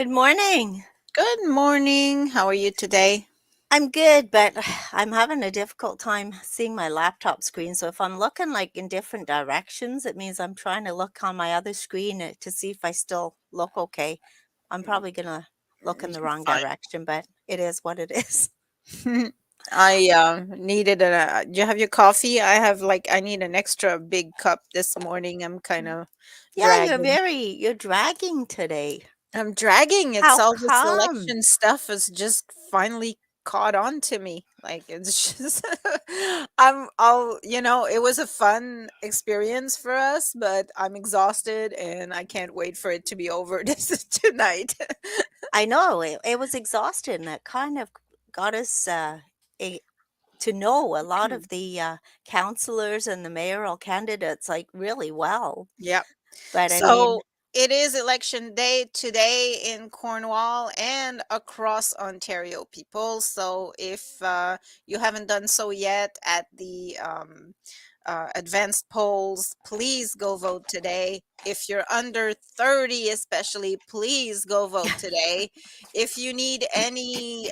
Good morning. Good morning. How are you today? I'm good, but I'm having a difficult time seeing my laptop screen. So if I'm looking like in different directions, it means I'm trying to look on my other screen to see if I still look okay. I'm probably gonna look in the wrong Fine. direction, but it is what it is. I needed a. Do you have your coffee? I need an extra big cup this morning. I'm kind of Yeah, dragging. you're dragging today. I'm dragging. It's How all this come? election stuff is just finally caught on to me. Like it's just it was a fun experience for us, but I'm exhausted and I can't wait for it to be over this tonight. I know it was exhausting. That kind of got us a, to know a lot of the counselors and the mayoral candidates like really well. Yep. But I mean, So it is election day today in Cornwall and across Ontario, people. So if you haven't done so yet at the advanced polls, please go vote today. If you're under 30, especially, please go vote today. If you need any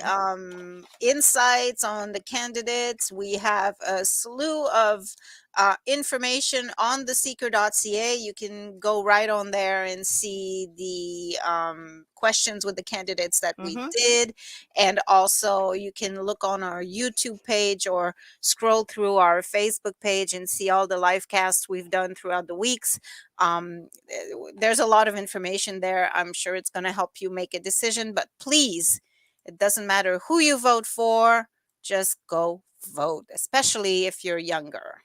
insights on the candidates, we have a slew of information on theseeker.ca. You can go right on there and see the questions with the candidates that we mhm. did. And also, you can look on our YouTube page or scroll through our Facebook page and see all the live casts we've done throughout the weeks. There's a lot of information there. I'm sure it's going to help you make a decision, but please, it doesn't matter who you vote for, just go vote, especially if you're younger.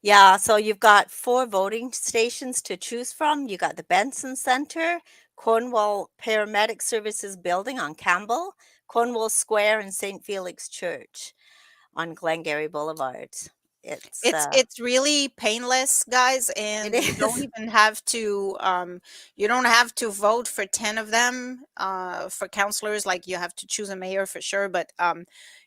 Yeah, so you've got four voting stations to choose from. You got the Benson Center, Cornwall Paramedic Services Building on Campbell, Cornwall Square, and St. Felix Church on Glengarry Boulevard. It's It's really painless, guys, it and is. you don't have to vote for 10 of them for counselors. Like, you have to choose a mayor for sure, but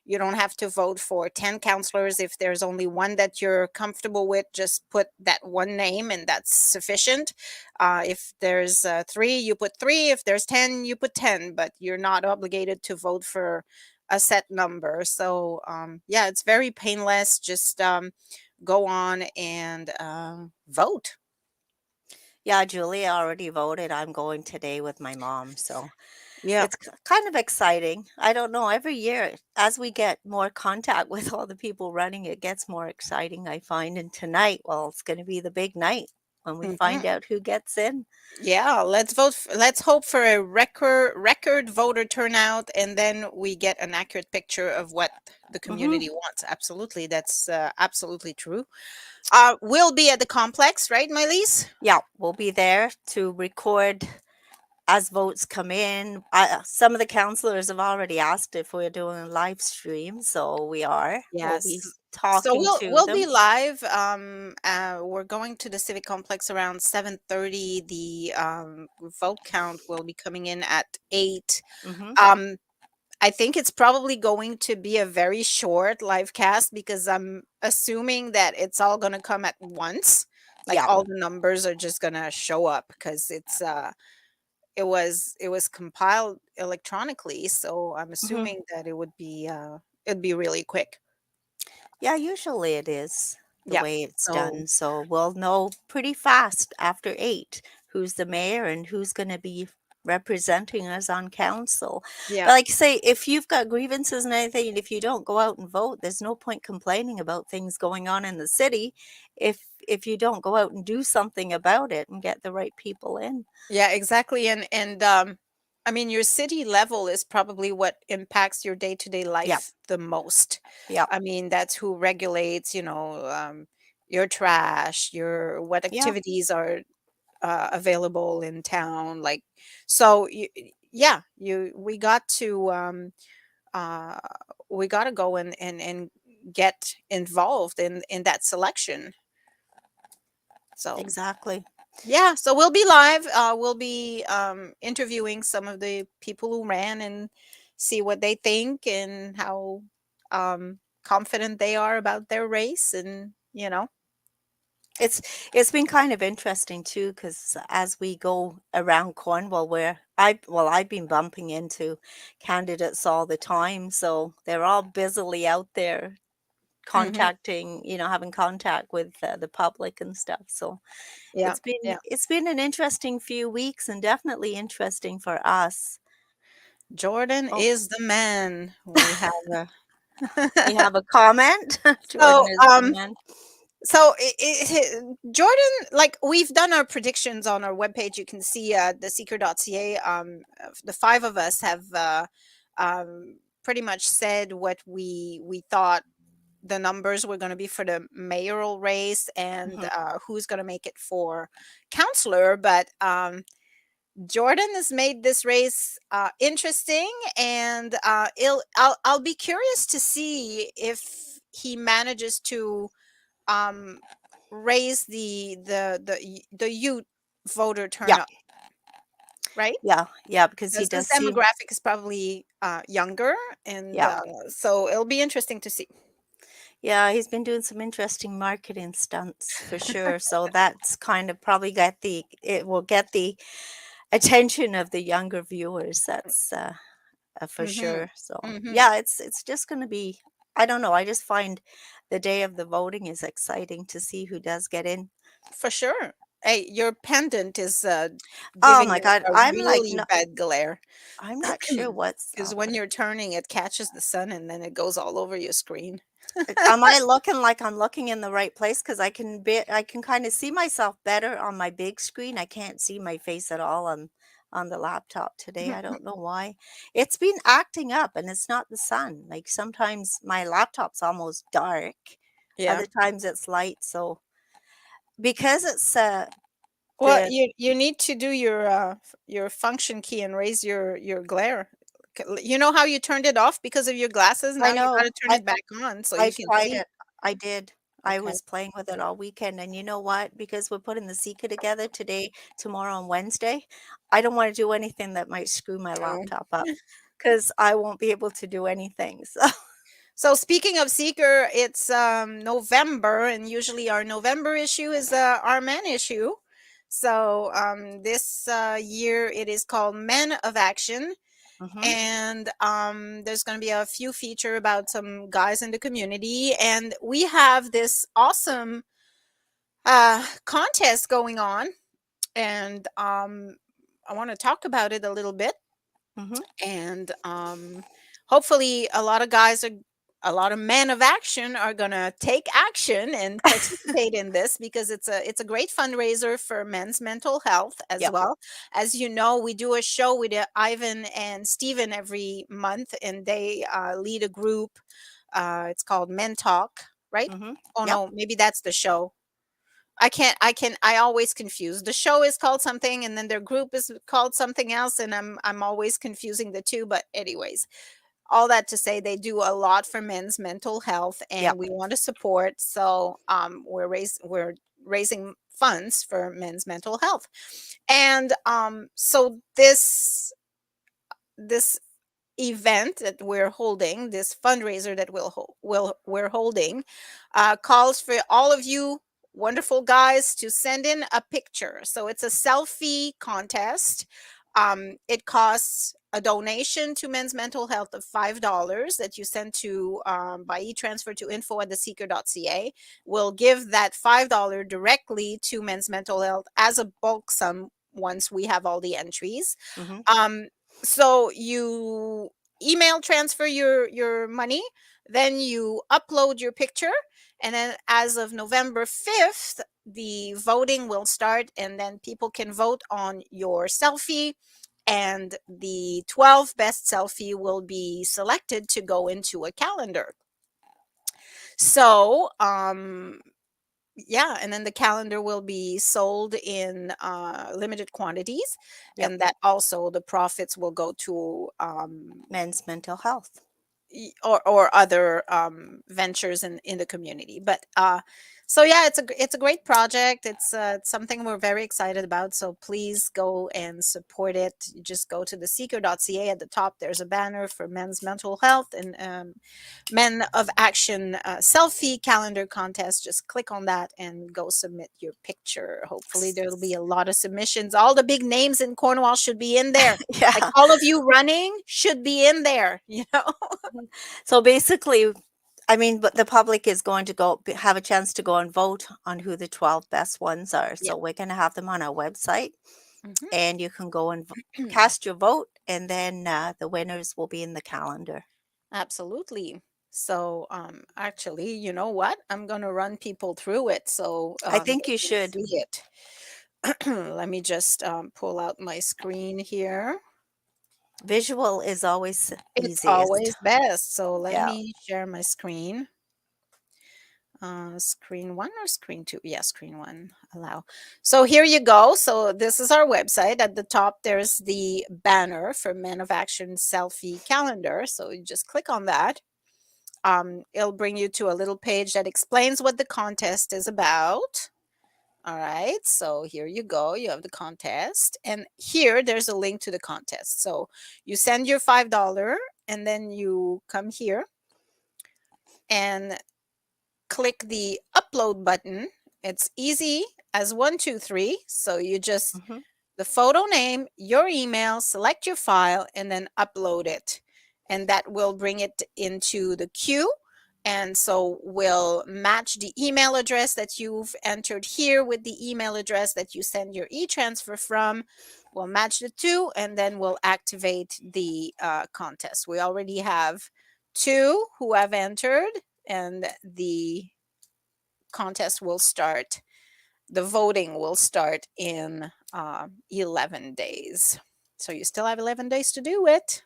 you don't have to vote for 10 counselors. If there's only one that you're comfortable with, just put that one name and that's sufficient. If there's 3, you put 3. If there's 10, you put 10, but you're not obligated to vote for a set number. So yeah, it's very painless. Just go on and vote. Yeah, Julia already voted. I'm going today with my mom, so Yeah. it's kind of exciting. I don't know, every year as we get more contact with all the people running, it gets more exciting, I find. And tonight, well, it's going to be the big night when we Hmm. find out who gets in. Yeah, let's vote. Let's hope for a record voter turnout, and then we get an accurate picture of what the Hmm. community wants. Absolutely, that's absolutely true. We'll be at the complex, right, Mylise? Yeah, we'll be there to record as votes come in. Some of the councillors have already asked if we're doing a live stream, so we are. We'll Yes. be So talking to we'll be them. live. We're going to the Civic Complex around 7:30. The vote count will be coming in at 8. Hmm. Um, I think it's probably going to be a very short live cast because I'm assuming that it's all going to come at once. Like, Yeah. all the numbers are just going to show up because it was compiled electronically, so I'm Hmm. assuming that it'd be really quick. Yeah, usually it is the Yeah. way it's So done. So we'll know pretty fast after 8 who's the mayor and who's going to be representing us on council. yeah. But like I say, if you've got grievances and anything, and if you don't go out and vote, there's no point complaining about things going on in the city if you don't go out and do something about it and get the right people in. Yeah, exactly. And I mean, your city level is probably what impacts your day-to-day Yeah. life the most. Yeah. I mean, that's who regulates, your trash, your what Yeah. activities are available in town. Like, so yeah, you uh we got to go and get involved in that selection. So Exactly. yeah, so we'll be live. We'll be interviewing some of the people who ran and see what they think and how confident they are about their race, and It's it's been kind of interesting too, because as we go around Cornwall, where I've been bumping into candidates all the time, so they're all busily out there Hmm. contacting, having contact with the public and stuff. So Yeah, yeah. it's been an interesting few weeks and definitely interesting for us. Jordan Oh, is the man. We have a we have a comment. so Jordan is the man. Jordan, like we've done our predictions on our webpage. You can see the seeker.ca. The five of us have pretty much said what we thought the numbers were going to be for the mayoral race and Mhm. who's going to make it for counselor. But Jordan has made this race interesting, and I'll be curious to see if he manages to um, raise the youth voter Yeah, turnout, right? yeah, because he Because his does seem, demographic is probably younger, and yeah. so it'll be interesting to see. Yeah, he's been doing some interesting marketing stunts for sure. So that's kind of probably it will get the attention of the younger viewers. That's for Hmm. sure. So Hmm. yeah, it's just going to be. I don't know. I just find the day of the voting is exciting to see who does get in. For sure. Hey, your pendant is Oh giving my it God, a really bad glare. I'm not sure what's Because up. when you're turning, it catches the sun and then it goes all over your screen. Am I looking like I'm looking in the right place? Because I can kind of see myself better on my big screen. I can't see my face at all on the laptop today. I don't know why. It's been acting up and it's not the sun. Like sometimes my laptop's almost dark, Yeah. other times it's light. So because it's Well, the you need to do your function key and raise your glare. You know how you turned it off because of your glasses? I Now you got know to turn it back on so I you can tried see. it. I did. I Okay. was playing with it all weekend, and you know what? Because we're putting the Seeker together today, tomorrow, and Wednesday, I don't want to do anything that might screw my Oh. laptop up because I won't be able to do anything. So, So speaking of Seeker, it's November, and usually our November issue is our men issue. So this year it is called Men of Action, hmm and there's going to be a few feature about some guys in the community, and we have this awesome contest going on, and I want to talk about it a little bit, hmm and hopefully a lot of men of action are going to take action and participate in this because it's a great fundraiser for men's mental health as yep. well. As you know, we do a show with Ivan and Steven every month, and they lead a group. It's called Men Talk, right? Oh Yep. no, maybe that's the show. I always confuse. The show is called something and then their group is called something else, and I'm always confusing the two, but anyways, all that to say they do a lot for men's mental health and Yep. we want to support. So we're raising funds for men's mental health. And so this event that we're holding, this fundraiser that we're holding, calls for all of you wonderful guys to send in a picture. So it's a selfie contest. It costs a donation to men's mental health of $5 that you send to by e-transfer to info@theseeker.ca. We'll give that $5 directly to men's mental health as a bulk sum once we have all the entries. hmm um, so you email transfer your money, then you upload your picture, and then as of November 5th, the voting will start, and then people can vote on your selfie, and the 12 best selfie will be selected to go into a calendar. So yeah, and then the calendar will be sold in limited quantities, Yep. and that also the profits will go to Men's mental health. or other ventures in the community. But So yeah, it's a great project. It's something we're very excited about. So please go and support it. You just go to theseeker.ca. At the top, there's a banner for men's mental health and Men of Action selfie calendar contest. Just click on that and go submit your picture. Hopefully, there'll be a lot of submissions. All the big names in Cornwall should be in there. Like Yeah. all of you running should be in there. You know. Mhm. So basically, I mean, but the public is going to have a chance to go and vote on who the 12 best ones are. Yeah. So we're going to have them on our website, Mhm. and you can go and cast your vote, and then the winners will be in the calendar. Absolutely. So, actually, you know what? I'm gonna run people through it so I they think you can should. see it. Let me just pull out my screen here. Visual is always It's easiest. always best. So let Yeah. me share my screen. Screen one or screen two? Yeah, screen one. Allow. So here you go. So this is our website. At the top, there's the banner for Men of Action selfie calendar. So you just click on that. It'll bring you to a little page that explains what the contest is about. All right, so here you go. You have the contest, and here there's a link to the contest. So you send your $5, and then you come here and click the upload button. It's easy as one, two, three. So you just Mhm. the photo name, your email, select your file, and then upload it. And that will bring it into the queue. And so we'll match the email address that you've entered here with the email address that you send your e-transfer from. We'll match the two, and then we'll activate the contest. We already have two who have entered, and the contest will start the voting will start in 11 days. So you still have 11 days to do it.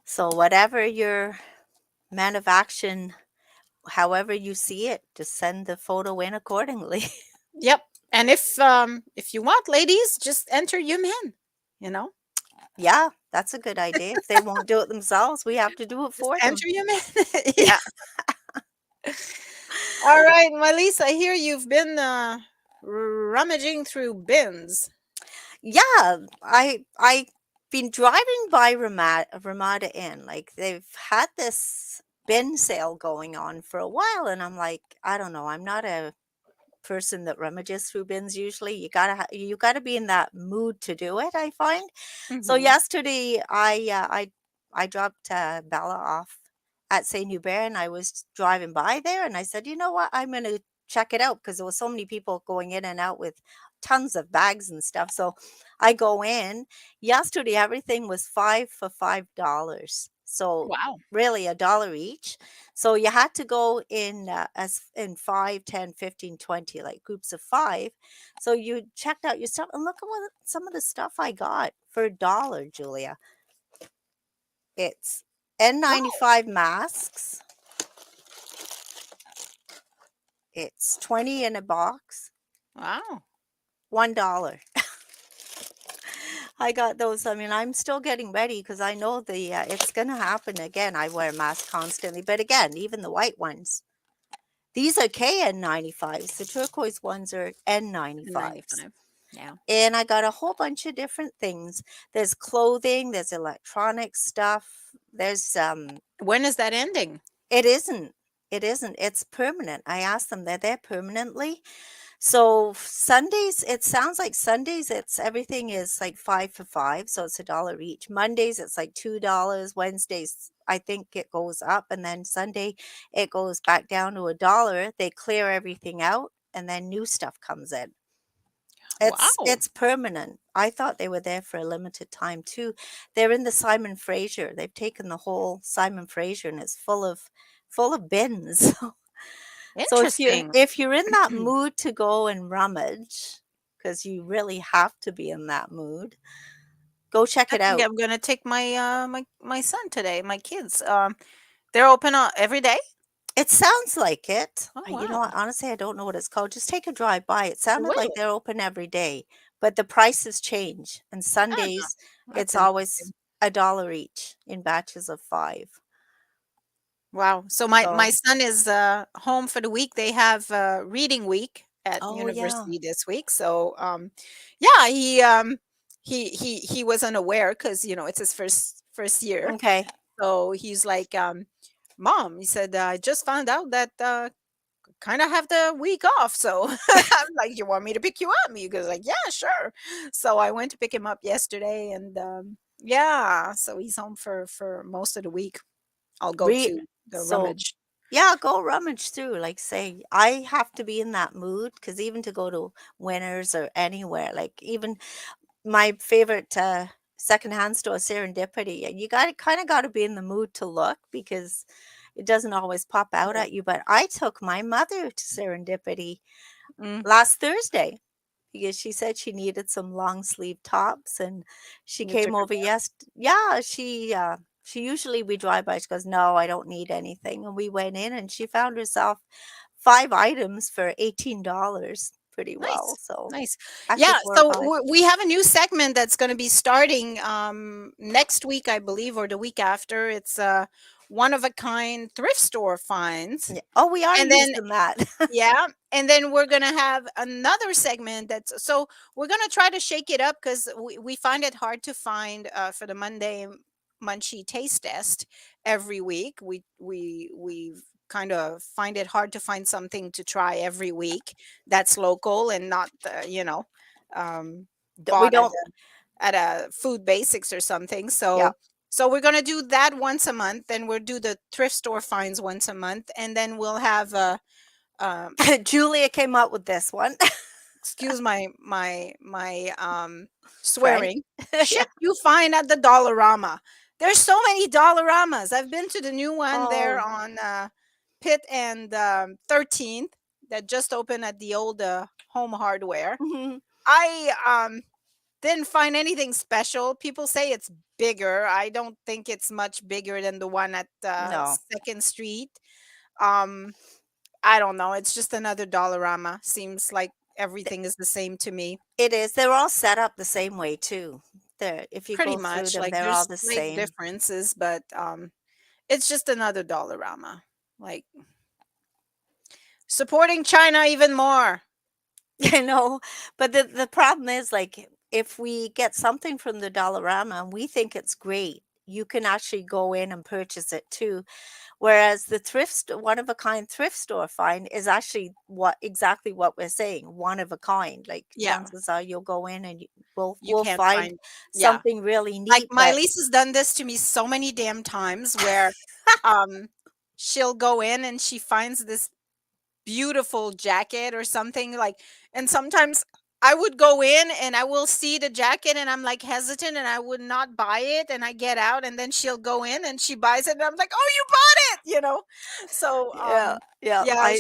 So whatever your man of action, however you see it, just send the photo in accordingly. Yep. And if you want, ladies, just enter your men, you know? Yeah, that's a good idea. If they won't do it themselves, we have to do it Just for them. enter your men. Yeah. All right, Melissa, I hear you've been rummaging through bins. Yeah, I been driving by Ramada Inn. Like they've had this bin sale going on for a while, and I'm like, I don't know. I'm not a person that rummages through bins usually. You gotta be in that mood to do it, I find. So Hmm. yesterday I dropped Bella off at St. Hubert, and I was driving by there, and I said, you know what, I'm gonna check it out because there was so many people going in and out with tons of bags and stuff. So I go in. Yesterday everything was five for $5. So Wow. really a dollar each. So you had to go in as in 5, 10, 15, 20, like groups of five. So you checked out your stuff and look at what some of the stuff I got for a dollar, Julia. It's Wow. N95 masks. It's 20 in a box, Wow. $1. I got those. I mean, I'm still getting ready because I know it's going to happen again. I wear a mask constantly, but again, even the white ones. These are KN95s. The turquoise ones are N95s. 95. Yeah. And I got a whole bunch of different things. There's clothing, there's electronic stuff. There's When is that ending? it isn't. It isn't. It's permanent. I asked them, they're there permanently. So Sundays, it sounds like Sundays, it's everything is like 5 for 5, so it's a dollar each. Mondays, it's like $2. Wednesdays, I think it goes up, and then Sunday, it goes back down to a dollar. They clear everything out, and then new stuff comes in. Wow. It's permanent. I thought they were there for a limited time too. They're in the Simon Fraser. They've taken the whole Simon Fraser and it's full of bins. So Interesting. if you're in that mood to go and rummage, because you really have to be in that mood, go check I it think out. I'm gonna take my son today, my kids. They're open every day. It sounds like it. Oh You know wow, what? Honestly, I don't know what it's called. Just take a drive by. It I sounded like will. they're open every day, but the prices change. And Ah, Sundays, that's it's always interesting. a dollar each in batches of 5. Wow. So my So, son is home for the week. They have reading week at oh yeah. university this week. So yeah, he was unaware because it's his first year. Okay. So he's like, Mom, he said, I just found out that kind of have the week off. So I'm like, you want me to pick you up? He goes like, yeah, sure. So I went to pick him up yesterday, and yeah, so he's home for most of the week. I'll go Re to the so rummage. yeah, go rummage through. Like say, I have to be in that mood because even to go to Winners or anywhere, like even my favorite secondhand store, Serendipity, you got to be in the mood to look because it doesn't always pop out Yeah. at you. But I took my mother to Serendipity Mm, last Thursday because she said she needed some long sleeve tops and she you took came her over. there. Yes, yeah, she usually we drive by. She goes, "No, I don't need anything." And we went in and she found herself 5 items for $18 pretty well. Nice, So nice. actually Yeah, 4 or so 5. we have a new segment that's going to be starting next week, I believe, or the week after. It's one of a kind thrift store finds, Yeah. Oh, we are and then using that. yeah, and then we're gonna have another segment that's so we're gonna try to shake it up because we find it hard to find for the Monday Munchie Taste Test every week. We kind of find it hard to find something to try every week that's local and not We bought don't. at a Food Basics or something. Yeah. So we're gonna do that once a month, then we'll do the thrift store finds once a month, and then we'll have um, Julia came up with this one. excuse my French. swearing, Yeah. shit you find at the Dollarama. There's so many Dollaramas. I've been to the new one there Oh. on Pitt and 13th that just opened at the old Home Hardware. Mhm. I didn't find anything special. People say it's bigger. I don't think it's much bigger than the one at No, Second Street. Um, I don't know. It's just another Dollarama. Seems like everything is the same to me. it is. They're all set up the same way too. If you Pretty go through much. them, Like they're all there's the slight same. differences, but it's just another Dollarama. Like supporting China even more. I know, but the problem is, like, if we get something from the Dollarama and we think it's great, you can actually go in and purchase it too. Whereas the one of a kind thrift store find is actually exactly what we're saying, one of a kind. Like Yeah, chances are you'll go in and we'll you we'll can't find find yeah. something really Like neat. my But lease has done this to me so many damn times where um she'll go in and she finds this beautiful jacket or something like and sometimes I would go in and I will see the jacket and I'm like hesitant and I would not buy it and I get out and then she'll go in and she buys it and I'm like, "Oh, you bought it," So yeah, yeah, yeah,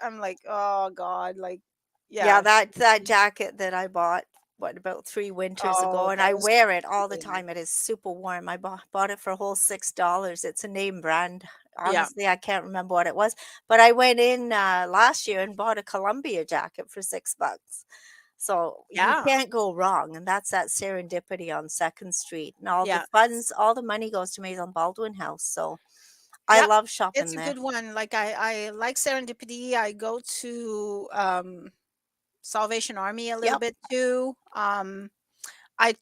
I'm like, "Oh god," like yeah, yeah. that jacket that I bought, what, about 3 winters ago, Oh, and that I was wear it all the good. time. It is super warm. I bought it for a whole $6. It's a name brand. Yeah. Honestly, I can't remember what it was, but I went in, last year and bought a Columbia jacket for $6. So, you Yeah. can't go wrong, and that's that Serendipity on 2nd Street, and Yeah. all the money goes to Maison Baldwin House, so I Yep. love It's shopping a there. good one. Like I like Serendipity. I go to Salvation Army a little Yep, bit too. I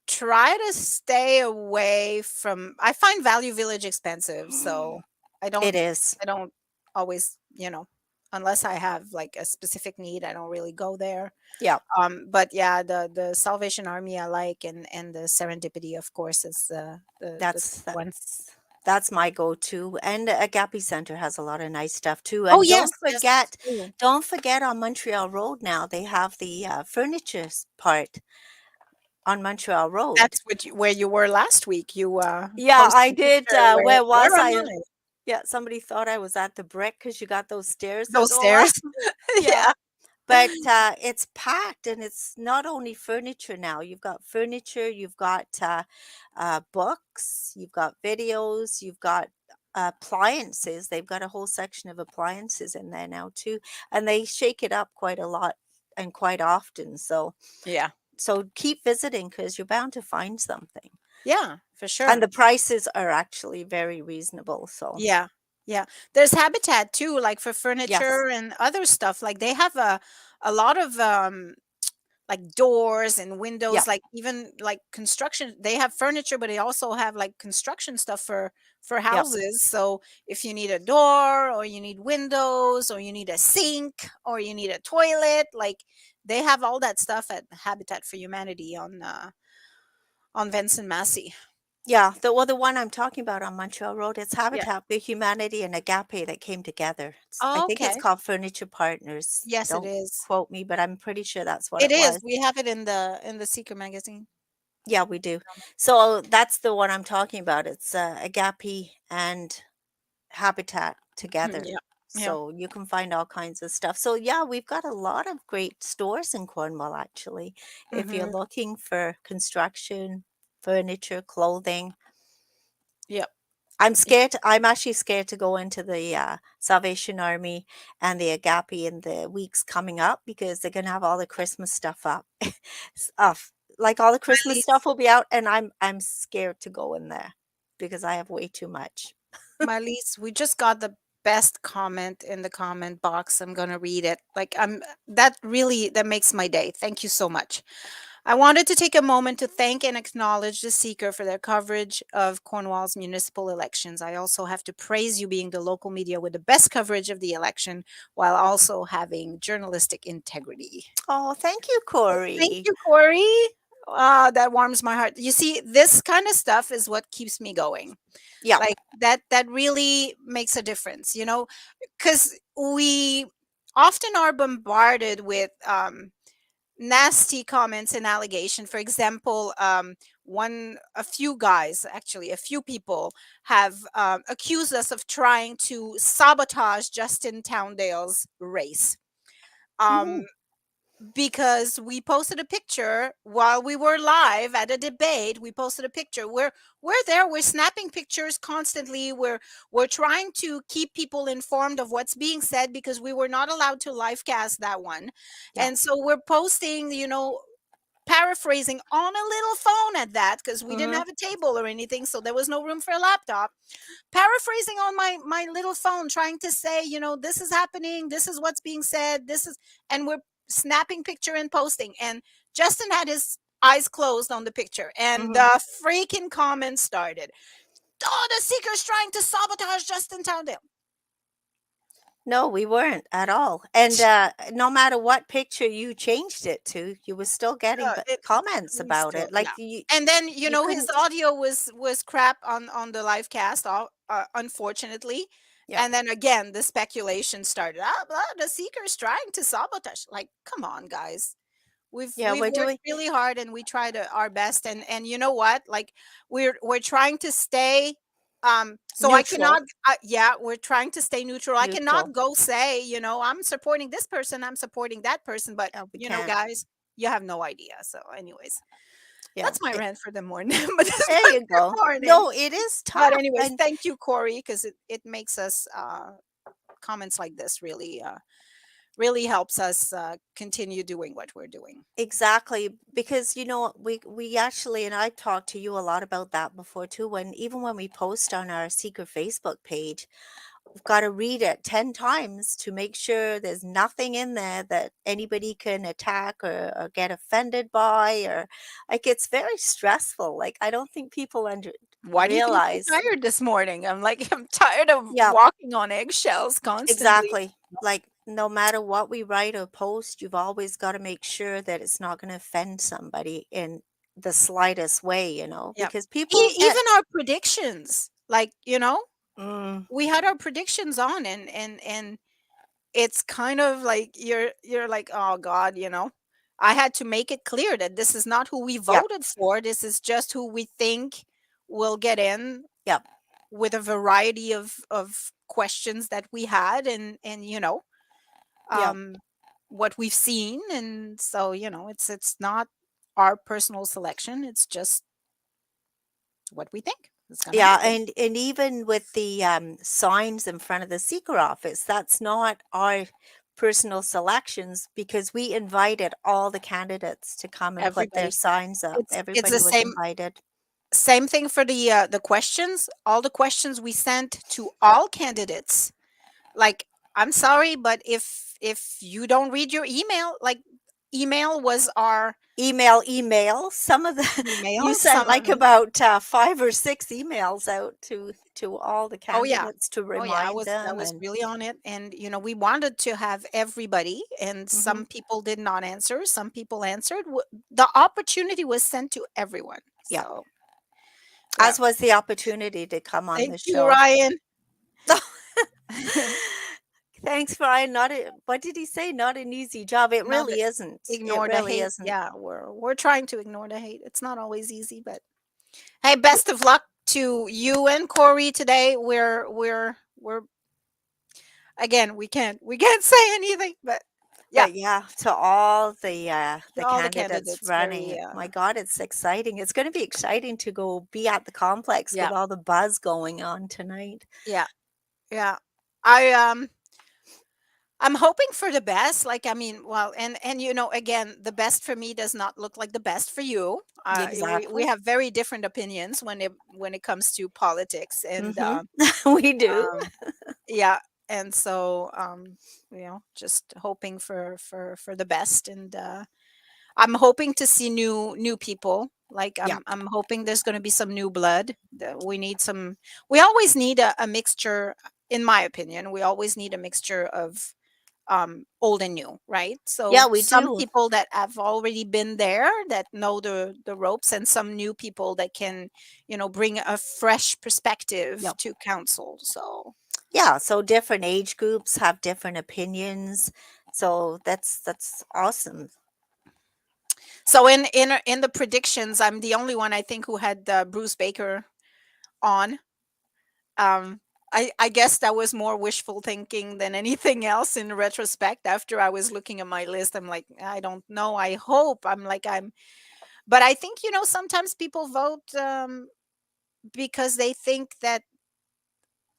try to stay away from I find Value Village expensive, so I it don't is. I don't always, unless I have like a specific need, I don't really go there. Yep, But yeah, the Salvation Army I like and the Serendipity of course is the that's top one. that's that's my go-to, and Agape Center has a lot of nice stuff too, Oh and yes, yes, that's true. don't forget on Montreal Road now, they have the, furniture part on Montreal Road. That's where you were last week. You Yeah, posted I a did, picture. where was Where am I? I? Yeah, somebody thought I was at the Brick because you got those stairs that Those go up. stairs. Yeah. Yeah. But, it's packed, and it's not only furniture now. You've got furniture, you've got, books, you've got videos, you've got appliances. They've got a whole section of appliances in there now too, and they shake it up quite a lot and quite often. Yeah. So keep visiting because 'cause you're bound to find something. Yeah, for And sure. the prices are actually very reasonable, so Yeah. Yeah. There's Habitat too, like for Yes. furniture and other stuff. Like they have a lot of like doors and Yeah. windows, like even like construction. They have furniture, but they also have like construction stuff for Yeah. houses. So if you need a door or you need windows or you need a sink or you need a toilet, like they have all that stuff at Habitat for Humanity on Vincent Massey. Yeah, the one I'm talking about on Montreal Road, it's Yeah. Habitat for Humanity and Agape that came together. I Oh, think it's okay. called Furniture Partners. Yes, it Don't is. quote me, but I'm pretty sure that's what It it is. was. We have it in the Seeker magazine. Yeah, we do. So that's the one I'm talking about. It's Agape and Habitat together. Yeah. Yeah. So you can find all kinds of stuff. So yeah, we've got a lot of great stores in Cornwall actually. If you're Mhm. looking for construction, furniture, clothing. Yep. I'm actually scared to go into the, Salvation Army and the Agape in the weeks coming up because they're gonna have all the Christmas stuff up. Stuff. Like, all the My Christmas lease stuff will be out, and I'm scared to go in there because I have way too much. my lease, we just got the best comment in the comment box. I'm gonna read it. Like I'm that really that makes my day. Thank you so much. I wanted to take a moment to thank and acknowledge the Seeker for their coverage of Cornwall's municipal elections. I also have to praise you being the local media with the best coverage of the election while also having journalistic integrity. Oh, thank you, Thank Corey. you, Corey. That warms my heart. You see, this kind of stuff is what keeps me going. Yeah. Like that really makes a difference, you know, because we often are bombarded with nasty comments and allegation. For example, a few guys, actually a few people, have accused us of trying to sabotage Justin Towndale's race. Um, Mhm. because we posted a picture while we were live at a debate. We posted a picture. We're there, we're snapping pictures constantly. We're trying to keep people informed of what's being said because we were not allowed to live cast that one. Yeah. And so we're posting, you know, paraphrasing on a little phone at that, because we didn't Mhm. have a table or anything, so there was no room for a laptop. Paraphrasing on my little phone, trying to say, you know, this is happening, this is what's being said, this is, and we're snapping picture and posting. And Justin had his eyes closed on the picture, and Mhm. the freaking comments started. Oh, the Seeker's trying to sabotage Justin Towndale. No, we weren't at all, and, no matter what picture you changed it to, you were still getting b It comments we about still, it, yeah. like, And then, you you know, his couldn't. audio was crap on the live cast, unfortunately. Yeah. And then again, the speculation started. Ah, blah, the Seeker's trying to sabotage. Like, come on, guys. Yeah, We've we're worked doing really hard and we tried our best. And you know what? Like, we're trying to stay. So I neutral. cannot. Yeah, we're trying to stay neutral. I Neutral. cannot go say, you know, I'm supporting this person. I'm supporting that person. But We you know, can't. guys, you have no idea. So, anyways, Yeah. that's my rant for the morning. But that's There my you good go. morning. No, it is But tough, anyways, and thank you, Corey, because it makes us comments like this really really helps us continue doing what we're doing. exactly, because, we actually and I talked to you a lot about that before too, when even when we post on our secret Facebook page, we've gotta read it 10 times to make sure there's nothing in there that anybody can attack or get offended by, or like, it's very stressful, like, I don't think people Why do you think I'm realize. tired this morning? I'm like, I'm tired of Yeah. walking on eggshells constantly. Exactly. Like, no matter what we write or post, you've always got to make sure that it's not going to offend somebody in the slightest way, Yeah. because people Even our predictions, like, you know, mm, we had our predictions on, and it's kind of like you're like, oh God, you know. I had to make it clear that this is not who we yeah, voted for. This is just who we think will get in yeah, with a variety of questions that we had, and you know, yeah, um what we've seen. And so, you know, it's not our personal selection, it's just what we think is going to yeah. happen. And even with the signs in front of the seeker office, that's not our personal selections because we invited all the candidates to come and put their Everybody, signs up. it's the Everybody was same. invited. Same thing for the questions. All the questions we sent to all candidates. Like, I'm sorry, but if you don't read your email, like, email was our Email. Some of the you email. sent Some of like them. about 5 or 6 emails out to all the Oh yeah. candidates to Oh yeah, remind I them was and really on it, and we wanted to have everybody, and mhm. some people did not answer, some people answered. The opportunity was sent to everyone. Yeah. So, yeah. As was the opportunity to come on Thank the you, show. Ryan. Thanks, Brian. Not a what did he say? Not an easy job. It Not really isn't. It ignore the really hate. isn't. Yeah, we're trying to ignore the hate. It's not always easy, but hey, best of luck to you and Corey today. We're again, we can't say anything, but yeah, But yeah, to all to the all the candidates candidates, running, very my God, it's exciting. It's going to be exciting to go be at the complex yeah, with all the buzz going on tonight. yeah, yeah. I I'm hoping for the best. Like, I mean, well, and again, the best for me does not look like the best for you. We Exactly. have very different opinions when it comes to politics, and Hmm. We do. yeah, and so just hoping for the best, and I'm hoping to see new people. Like, Yeah. I'm hoping there's going to be some new blood. We always need a mixture, in my opinion. We always need a mixture of old and new, right? Yeah, So we some do. people that have already been there, that know the ropes, and some new people that can bring a fresh perspective Yeah. to council. So Yeah, so different age groups have different opinions. So that's awesome. in the predictions, I'm the only one, I think, who had Bruce Baker on. um I guess that was more wishful thinking than anything else. In retrospect, after I was looking at my list, I'm like, I don't know, I hope, but I think, sometimes people vote because they think that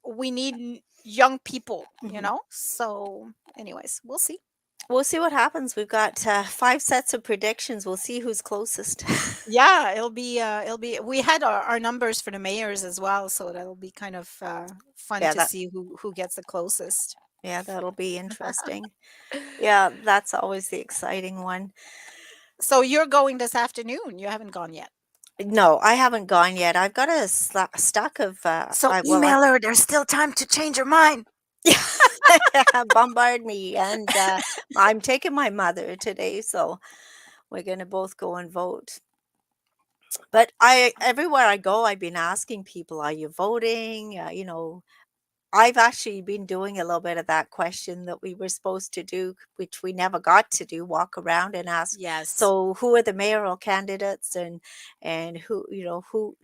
we need young people, Mhm. so anyways, we'll see. We'll see what happens. We've got 5 sets of predictions. We'll see who's closest. Yeah, it'll be we had our numbers for the mayors as well, so that'll be kind of fun Yeah, to that see who gets the closest. yeah, that'll be interesting. Yeah, that's always the exciting one. So you're going this afternoon? You haven't gone yet? No, I haven't gone yet. I've got a stack of So I well, I email her. There's still time to change her mind. bombard me and I'm taking my mother today, so we're going to both go and vote. But I everywhere I go, I've been asking people, "Are you voting?" I've actually been doing a little bit of that question that we were supposed to do, which we never got to do, walk around and ask, Yes. so who are the mayoral candidates and who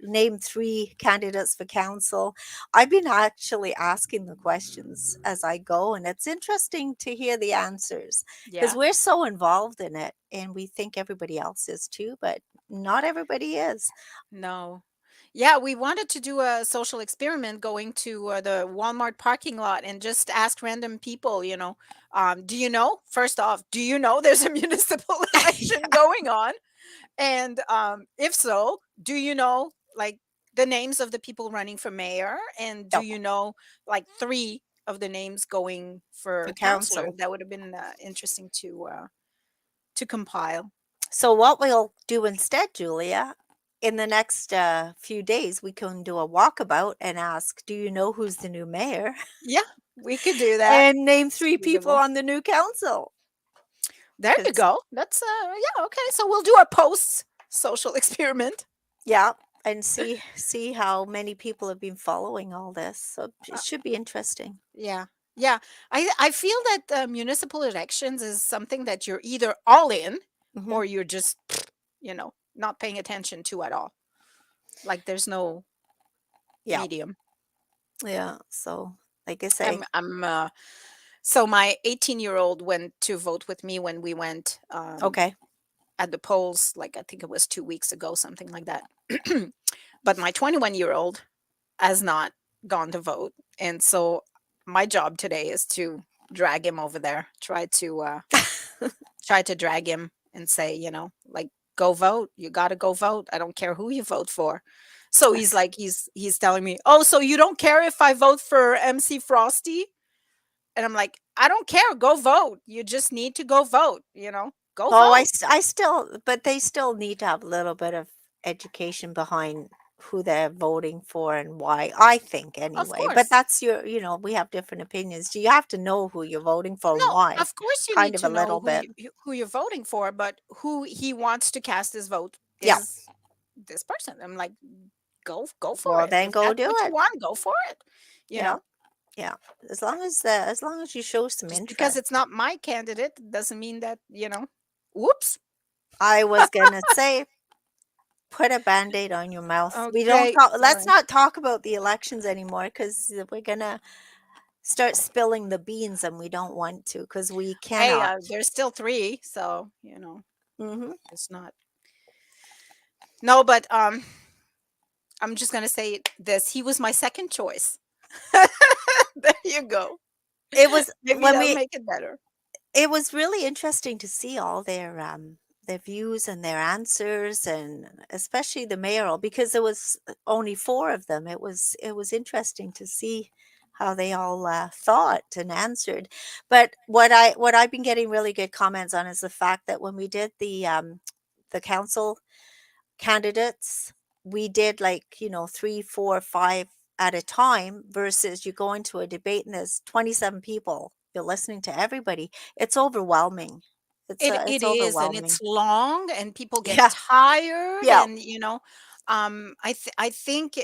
name 3 candidates for council. I've been actually asking the questions as I go, and it's interesting to hear the answers because Yeah. we're so involved in it and we think everybody else is too, but not everybody is. No. Yeah, we wanted to do a social experiment, going to the Walmart parking lot and just ask random people, do you know, first off, do you know there's a municipal election going on? And if so, do you know, like, the names of the people running for mayor? And do Yep, you know, like, 3 of the names going for for counselor? council. That would have been interesting to compile. So what we'll do instead, Julia, in the next few days, we can do a walkabout and ask, "Do you know who's the new mayor?" Yeah, we could do that. and name It's 3 people feasible. on the new council. There you 'Cause go. That's yeah, okay. So we'll do a post social experiment. yeah, and see how many people have been following all this. So it Uh, should be interesting. yeah. Yeah. I feel that municipal elections is something that you're either all in, Hmm. or you're just not paying attention to at all. Like, there's no Yeah, medium. yeah. So like I I'm say, I'm so my 18-year-old went to vote with me when we went okay. at the polls, like, I think it was 2 weeks ago, something like that. But my 21-year-old has not gone to vote. And so my job today is to drag him over there, try to drag him and say, like, go vote. You got to go vote. I don't care who you vote for. So he's telling me, "Oh, so you don't care if I vote for MC Frosty?" And I'm like, "I don't care. Go vote. You just need to go vote, Go Oh, vote." I still, but they still need to have a little bit of education behind who they're voting for and why, I think Of anyway. But course. that's we have different opinions. You have to know who you're voting for and No, why. of course you Kind need of to a know little bit. who you're voting for, but who he wants to cast his vote Yeah. is this person. I'm like, go for Well, it. then If go that's do what you it. want, go for it. You Yeah. know, Yeah. As long as you show some just because interest. it's not my candidate doesn't mean that, whoops. I was gonna say, put a Band-Aid on your mouth. We don't Okay, talk let's sorry. not talk about the elections anymore because we're gonna start spilling the beans and we don't want to because we Hey, cannot. there's still 3, so, Mhm. it's not. No, but I'm just gonna say this. He was my second choice. There you go. It was Maybe when that'll we make it better. it was really interesting to see all their views and their answers, and especially the mayoral, because there was only 4 of them. It was interesting to see how they all, thought and answered. But what I've been getting really good comments on is the fact that when we did the council candidates, we did, like, 3, 4, 5 at a time versus you go into a debate and there's 27 people. You're listening to everybody. It's overwhelming. It It's is, and it's overwhelming. long, and people get Yeah, tired, yeah, and I think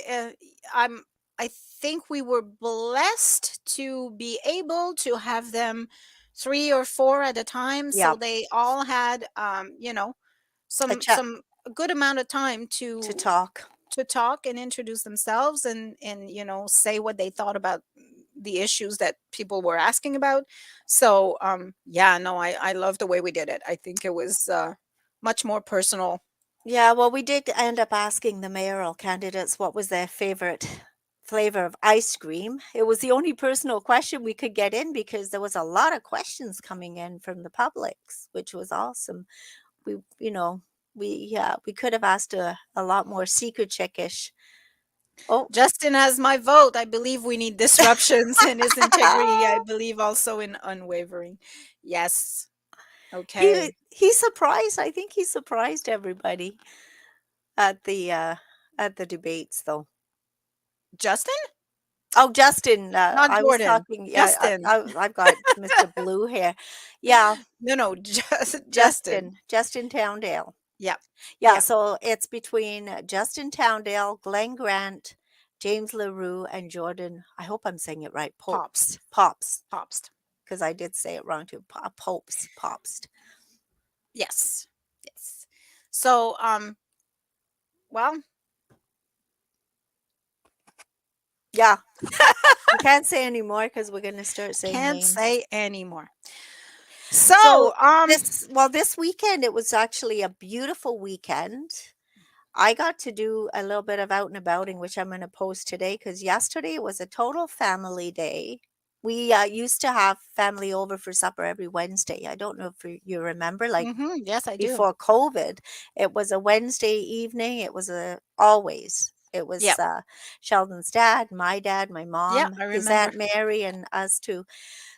I'm I think we were blessed to be able to have them 3 or 4 at a time, yeah. so they all had A chat some a good amount of time to to talk. talk and introduce themselves, and say what they thought about the issues that people were asking about. So yeah, no, I love the way we did it. I think it was much more personal. Yeah, well, we did end up asking the mayoral candidates what was their favorite flavor of ice cream. It was the only personal question we could get in because there was a lot of questions coming in from the publics, which was awesome. We you know, we could have asked a lot more secret checkish. Oh. Justin has my vote. I believe we need disruptions in his integrity. I believe also in unwavering. Yes. Okay. He surprised, I think he surprised everybody at the debates, though. Justin? Oh, Justin, Not I was Jordan. talking, yeah, Justin. I've got Mr. Blue here. Yeah, No, no, Justin. Justin Towndale. Yep. Yeah, Yep. so it's between Justin Towndale, Glenn Grant, James LaRue, and Jordan, I hope I'm saying it right, Pops. Pops, Pops. because I did say it wrong too, Pops. Yes. Yes. So well, Yeah, we can't say anymore because we're gonna start saying can't names. say anymore. So So, this weekend, it was actually a beautiful weekend. I got to do a little bit of out and abouting, which I'm going to post today because yesterday was a total family day. We used to have family over for supper every Wednesday. I don't know if you remember, like yes, I do. before COVID, it was a Wednesday evening. It was always. It was Yep. Sheldon's dad, my Yep, mom, I his remember. aunt Mary, and us too.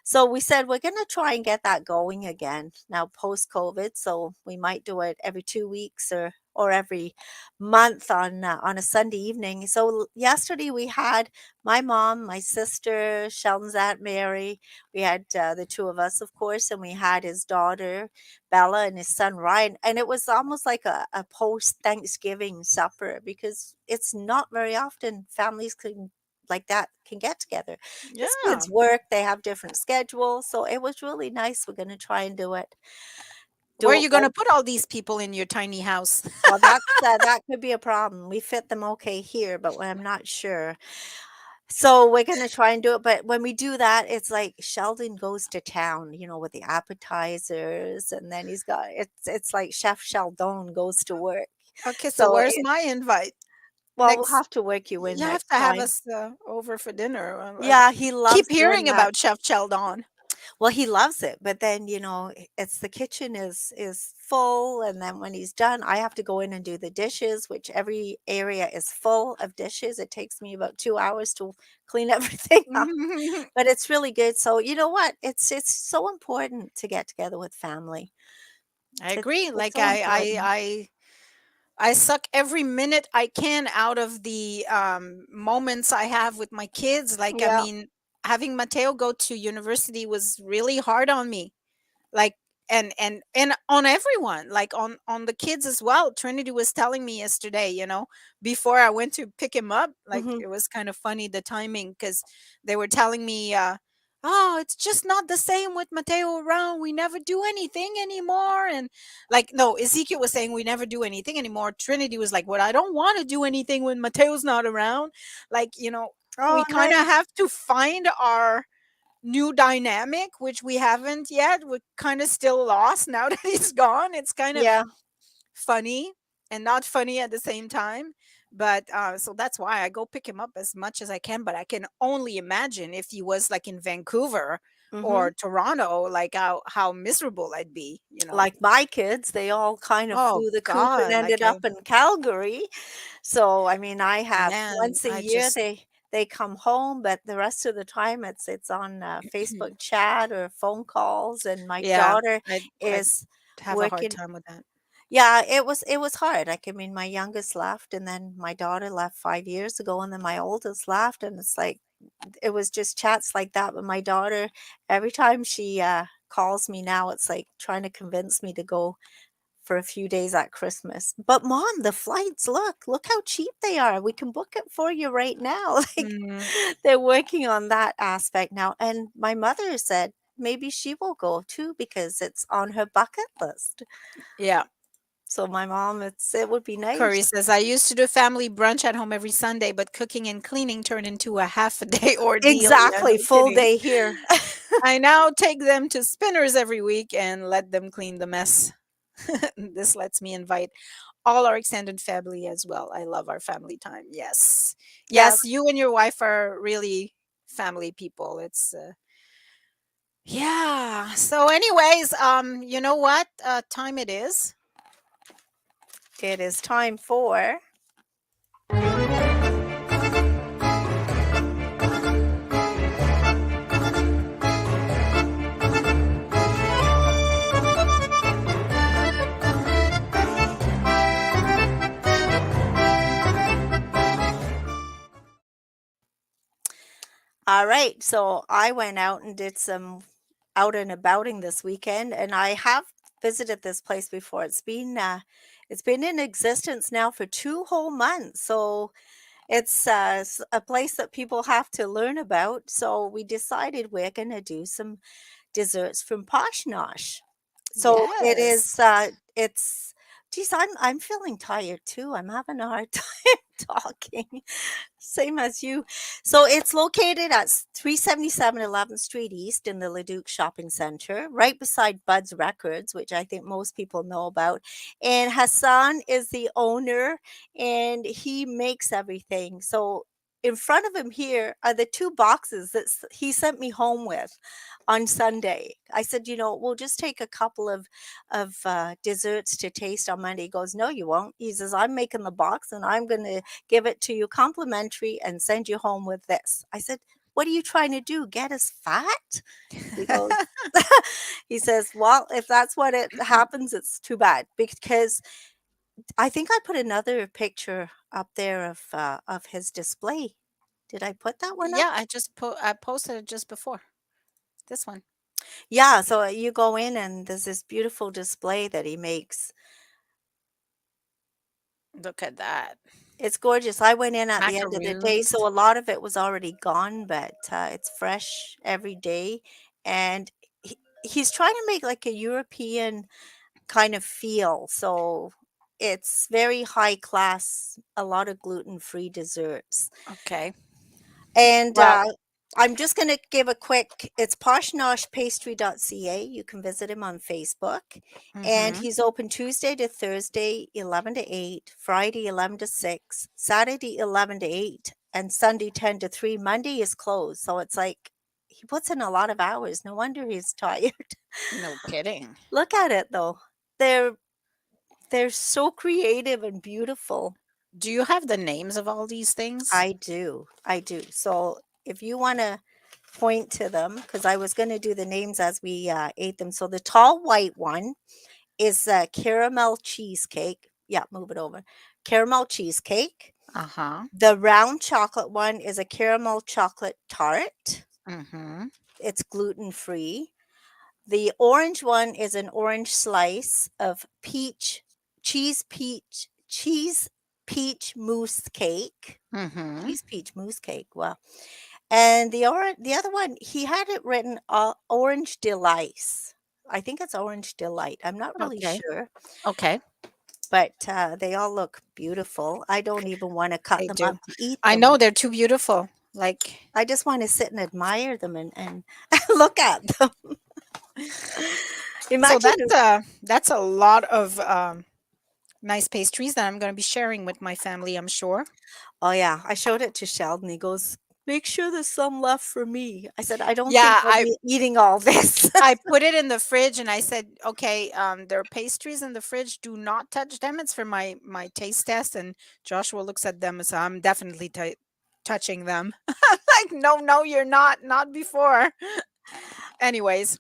So we said we're going to try and get that going again now post COVID. So we might do it every 2 weeks or every month on a Sunday evening. So yesterday we had my mom, my sister, Sheldon's aunt Mary. We had the two of us, of course, and we had his daughter Bella and his son Ryan. And it was almost like a post Thanksgiving supper because it's not very often families can like that can get together. His Yeah. kids work, they have different schedules, so it was really nice. We're gonna try and Where do are it you gonna one. put all these people in your tiny house? Well, that could be a problem. We fit them okay here, but I'm not sure. So we're gonna try and do it, but when we do that, it's like Sheldon goes to town, with the appetizers, and then it's like Chef Sheldon goes to work. Okay, so So where's my invite? we'll Next, have to work you in you have next to have time. us over for dinner. Yeah, he Keep loves doing hearing that. about Chef Sheldon. Well, he loves it, but then, it's the kitchen is full, and then when he's done, I have to go in and do the dishes, which every area is full of dishes. It takes me about 2 hours to clean everything up, but it's really good. So, you know what? It's so important to get together with family. I It's agree. it's Like so important. I suck every minute I can out of the moments I have with my kids. Like, I Yeah. mean, having Mateo go to university was really hard on me. Like, and on everyone, like on the kids as well. Trinity was telling me yesterday, before I went to pick him up, like Mhm. it was kind of funny the timing, because they were telling me, oh, it's just not the same with Mateo around. We never do anything anymore. And like, no, Ezekiel was saying we never do anything anymore. Trinity was like, well, I don't want to do anything when Mateo's not around. Like, we Oh, kind of nice. have to find our new dynamic, which we haven't yet. We're kind of still lost now that he's gone. It's kind of Yeah. funny and not funny at the same time. But so that's why I go pick him up as much as I can. But I can only imagine if he was like in Vancouver Mhm. or Toronto, like how miserable I'd be. Like my kids, they all kind of Oh flew the coop and God, ended up in Calgary. So, I mean, I have man, once a I year just they come home, but the rest of the time it's on, Facebook chat or phone calls, and my yeah, daughter I'd is have a hard working. time with that. Yeah, it was hard. Like, I mean, my youngest left, and then my daughter left 5 years ago, and then my oldest left, and it's like it was just chats like that. But my daughter, every time she, calls me now, it's like trying to convince me to go for a few days at Christmas. "But mom, the flights, look how cheap they are. We can book it for you right now." Like, Mm, they're working on that aspect now, and my mother said maybe she will go too because it's on her bucket list. yeah. So my mom, it would be Corey nice. says, I used to do family brunch at home every Sunday, but cooking and cleaning turned into a half a day ordeal. Yeah, Exactly, no full kidding. day here. I now take them to Spinners every week and let them clean the mess. This lets me invite all our extended family as well. I love our family time. Yes. Yeah, Yes, you and your wife are really family people. It's yeah. So anyways, you know what time it is? it is time for. All right, so I went out and did some out and abouting this weekend, and I have visited this place before. It's been in existence now for 2 whole months, so it's, a place that people have to learn about, so we decided we're gonna do some desserts from Posh Nosh. So it Yes. is, it's geez, I'm feeling tired too. I'm having a hard time talking, same as you. So it's located at 377 11th Street East in the Leduc Shopping Center, right beside Bud's Records, which I think most people know about. And Hassan is the owner, and he makes everything. So in front of him here are the two boxes that he sent me home with on Sunday. I said, we'll just take a couple of desserts to taste on Monday. He goes, no, you won't. He says, I'm making the box and I'm going to give it to you complimentary and send you home with this. I said, what are you trying to do? Get us fat? He goes, he says, well, if that's what it happens, it's too bad because I think I put another picture up there of his display. Did I put that one up? Yeah, I posted it just before. This one. Yeah, so you go in and there's this beautiful display that he makes. Look at that. It's gorgeous. I went in at the end of the day, Macaroons. so a lot of it was already gone, but, it's fresh every day, and he's trying to make, like, a European kind of feel, so it's very high class, a lot of gluten-free desserts, Okay. and, Well, I'm just gonna give a quick it's poshnoshpastry.ca. You can visit him on Facebook, and mhm. he's open Tuesday to Thursday, 11 to 8, Friday, 11 to 6, Saturday, 11 to 8, and Sunday, 10 to 3. Monday is closed, so it's like he puts in a lot of hours. No wonder he's tired. No kidding. Look at it though. They're they're so creative and beautiful. Do you have the names of all these things? I do. I do. So if you want to point to them, because I was going to do the names as we ate them. So the tall white one is caramel cheesecake. Yeah, move it over. Caramel cheesecake. Uh-huh. The round chocolate one is a caramel chocolate tart. Mm-hmm. It's gluten free. The orange one is an orange slice of cheese peach mousse cake. Mm-hmm. Cheese peach mousse cake. Wow. And the other one, he had it written orange delice. I think it's orange delight. I'm not really Okay. sure, Okay. but they all look beautiful. I don't even want to cut They them do. up to eat I know them. they're too beautiful. Like, I just want to sit and admire them and look at them. so Imagine that's a lot of nice pastries that I'm going to be sharing with my family, I'm sure. Oh, yeah, I showed it to Sheldon, he goes, "Make sure there's some left for me." I said, "I don't think Yeah, I'll be eating all this." I put it in the fridge and I said, "Okay, there are pastries in the fridge. Do not touch them. It's for my taste test." And Joshua looks at them and says, "I'm definitely touching them." Like, no, no, you're not. Not before. Anyways,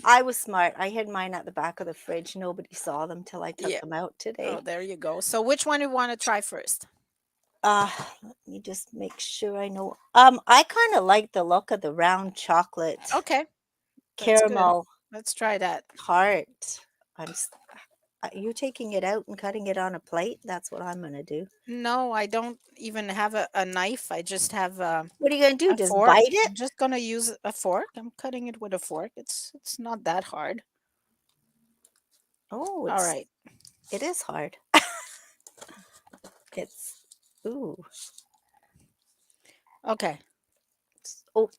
I was smart, I hid mine at the back of the fridge, nobody saw them till I took yeah. them out Oh, today. there you go. So, which one do you want to try first? Uh, let me just make sure I know. I kinda like the look of the round chocolate Okay, that's good. caramel Let's try that. tart. I'm s you taking it out and cutting it on a plate? That's what I'm gonna do. No, I don't even have a knife. I just have What are you gonna do, a just fork. bite it? I'm just gonna use a fork. I'm cutting it with a fork. It's not that hard. Oh, All right. it is hard. It's ooh, Okay. oh,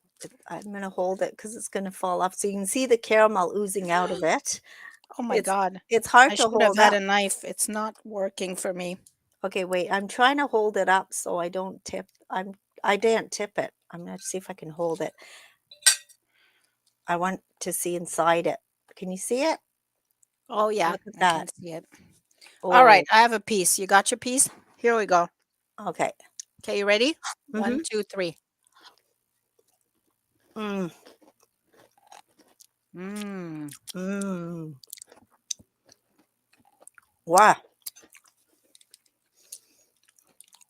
I'm gonna hold it because it's gonna fall off, so you can see the caramel oozing out of it. Oh my It's God. it's I hard to should have hold had a up. knife. It's not working for me. Okay, wait, I'm trying to hold it up so I don't tip. I didn't tip it. I'm gonna see if I can hold it. I want to see inside it. Can you see it? Oh yeah, Look at I can that. see it. All right, Oh, I have a piece. You got your piece? Here we go. okay. Okay, you ready? One, Mhm. two, three. Mm, Mmm. mm. Wow,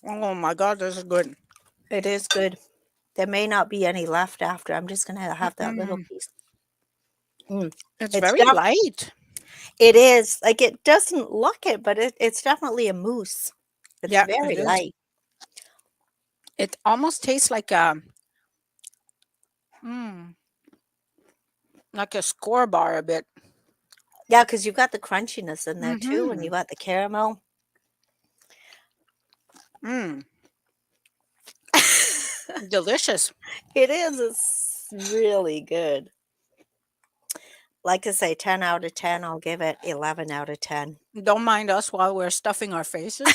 Oh my God, this is good. it is good. There may not be any left after. I'm just gonna have that little Mm-mm. piece. Mm. It's It's very def light. it is, like, it doesn't look it, but it's definitely a mousse. It's Yeah, it very is. light. It almost tastes mm, like a score bar a bit. Yeah, because 'cause you've got the crunchiness in there too, and you Mm-hmm. got the caramel. Mm, delicious. It is, it's really good. Like I say, 10 out of 10, I'll give it 11 out of 10. Don't mind us while we're stuffing our faces.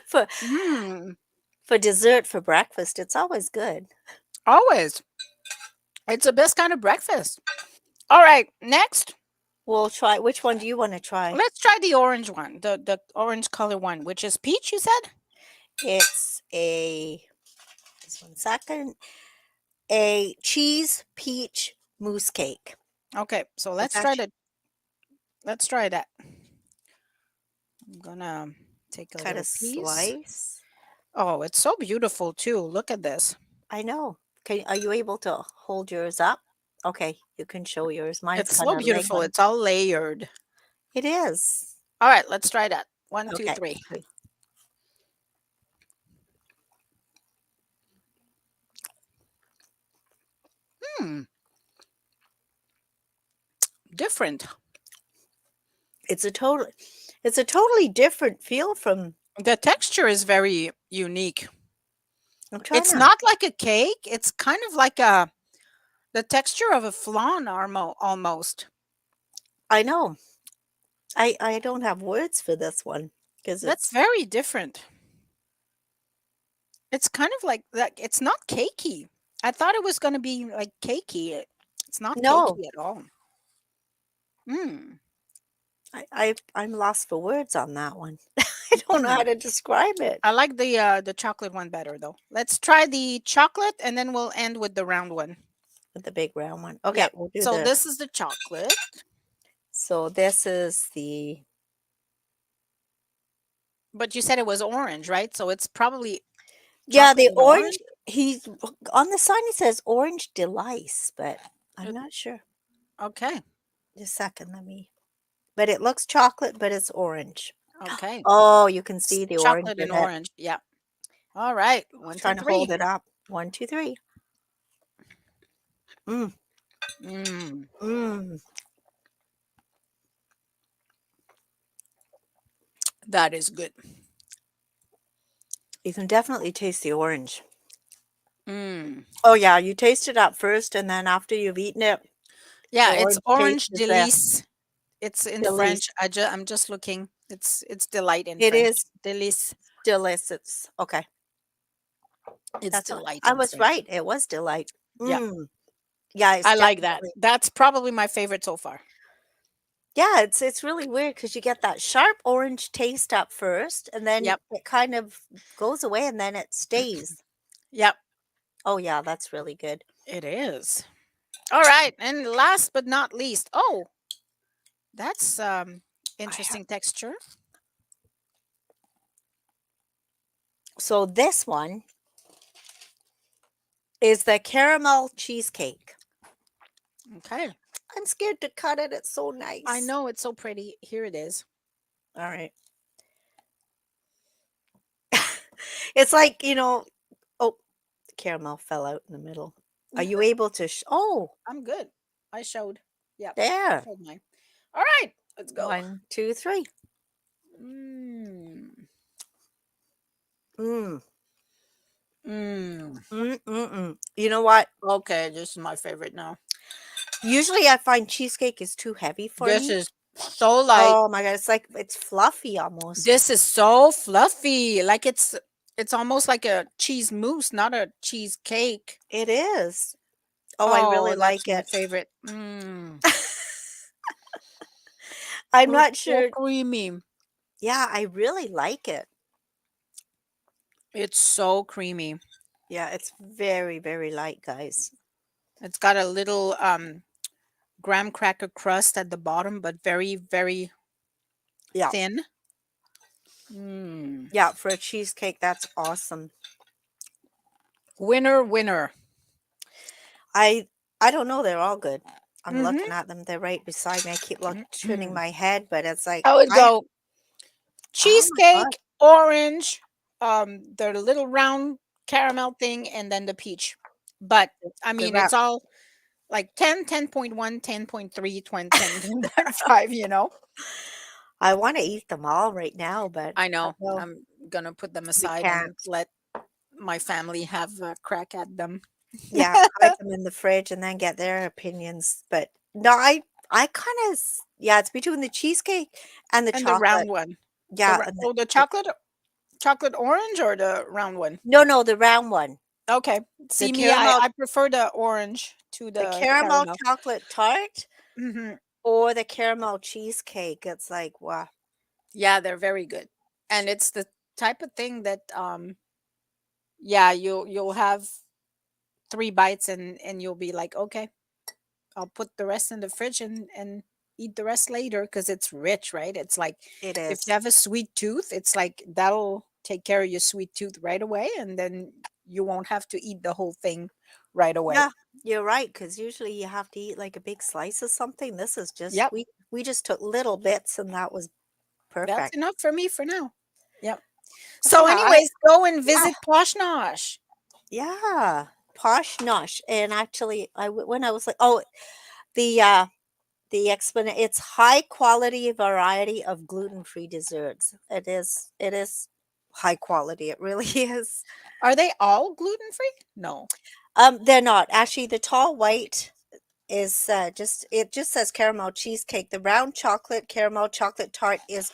For Mm, for dessert for breakfast, it's always good. always. It's the best kind of breakfast. All right, next, We'll try which one do you wanna try? let's try the orange one, the orange color one, which is peach, you said? It's a just 1 second, a cheese peach mousse cake. Okay, so It's let's try that. I'm gonna take a cut a little piece. slice. Oh, it's so beautiful too. Look at this. I know. Are you able to hold yours up? Okay, you can show yours. Mine's It's so kinda laying beautiful. on It's all layered. it is. All right, let's try that. One, two, Okay. three. Hmm, different. It's a total it's a totally different feel from The texture is very unique. I'm trying It's to not like a cake. It's kind of like the texture of a flan almost. I know. I don't have words for this one because That's it's very different. It's kind of like that. It's not cakey. I thought it was going to be like cakey. It's not No, cakey at all. Mm. I'm lost for words on that one. I don't know how Mm. to describe it. I like the chocolate one better though. Let's try the chocolate and then we'll end with the round one. With the big round one. Okay, Yep. we'll do So the. this is the chocolate. So this is the. But you said it was orange, right? So it's probably Yeah, chocolate the and orange. orange. He's on the sign. It says orange delice, but I'm It- not sure. Okay. Just a second, let me. But it looks chocolate, but it's orange. Okay. Oh, you can It's see the orange chocolate and in it. orange. Yeah. All right. I was 1, 2, trying to hold 3. it up. 1, 2, 3. Mm, Mm. mm. That is good. You can definitely taste the orange. Mm. Oh yeah, you taste it up first, and then after you've eaten it, the Yeah, it's orange taste orange is there. delice. It's in Delice. French. I'm just looking. It's delight in It French. is Delice. delicious. Okay, It's that's what delight I in was French. right. It was delight. Yeah, Mm. Yeah, it's I like that. definitely. That's probably my favorite so far. Yeah, it's really weird because you get that sharp orange taste up first, and then Yep. it kind of goes away, and then it stays. Yep. Oh yeah, that's really good. It is. All right. And last but not least, oh, that's I have, interesting texture. so this one is the caramel cheesecake. Okay. I'm scared to cut it. It's so I nice. know it's so pretty. Here it is. All right. It's like, oh, the caramel fell out in the middle. Are you able to oh, I'm good. I showed. Yep. I there. showed mine. All right. Let's go. 1, 2, 3. Mm. Mm. Mm. Mm, mm, mm. You know what? Okay, this is my favorite now. Usually I find cheesecake is too heavy for This me. is so light. Oh my god, it's fluffy almost. This is so fluffy. Like it's almost like a cheese mousse, not a cheesecake. It is. Oh, I really Oh, that's like my it. favorite. Mm. I'm It's not so sure. creamy. Yeah, I really like it. It's so creamy. Yeah, it's very, very light, guys. It's got a little graham cracker crust at the bottom, but very, very Yeah. thin. Mm. Yeah, for a cheesecake, that's awesome. Winner, winner. I I don't know, they're all good. I'm Mm-hmm. looking at them. They're right beside me. I keep turning Mm-hmm. my head, but it's like I would I go oh my god. cheesecake, orange, the little round caramel thing, and then the peach. But I The mean, wrap. it's all like 10, 10.1, 10.3, 20, 10.5, you know? I want to eat them all right now, but I I know. know I'm gonna put them we aside and can't. let my family have a crack at them. Yeah, hide them in the fridge and then get their opinions. But no, I kind of yeah, it's between the cheesecake and the And the round chocolate. one. Yeah, and The chocolate orange or the round one? no, the round one. Okay. The See me, caramel I prefer the orange to the the caramel caramel. chocolate tart Hmm. or the caramel cheesecake. It's like, wow. Yeah, they're very good. And it's the type of thing that yeah, you'll have 3 bites and you'll be like, okay, I'll put the rest in the fridge and eat the rest later because it's rich, right? It's like It if you is. have a sweet tooth, it's like that'll take care of your sweet tooth right away, and then you won't have to eat the whole thing right away. Yeah, you're right. Because usually you have to eat like a big slice of something. This is just Yep, we just took little bits and that was that's perfect. enough for me for now. Yep. Yeah, So, anyways, go and yeah, visit Posh Nosh. yeah. Posh nosh. And actually, when I was like, oh, the it's high quality variety of gluten-free desserts. It is high quality. It really is. Are they all gluten free? No, They're not. Actually, the tall white is it just says caramel cheesecake. The round chocolate caramel chocolate tart is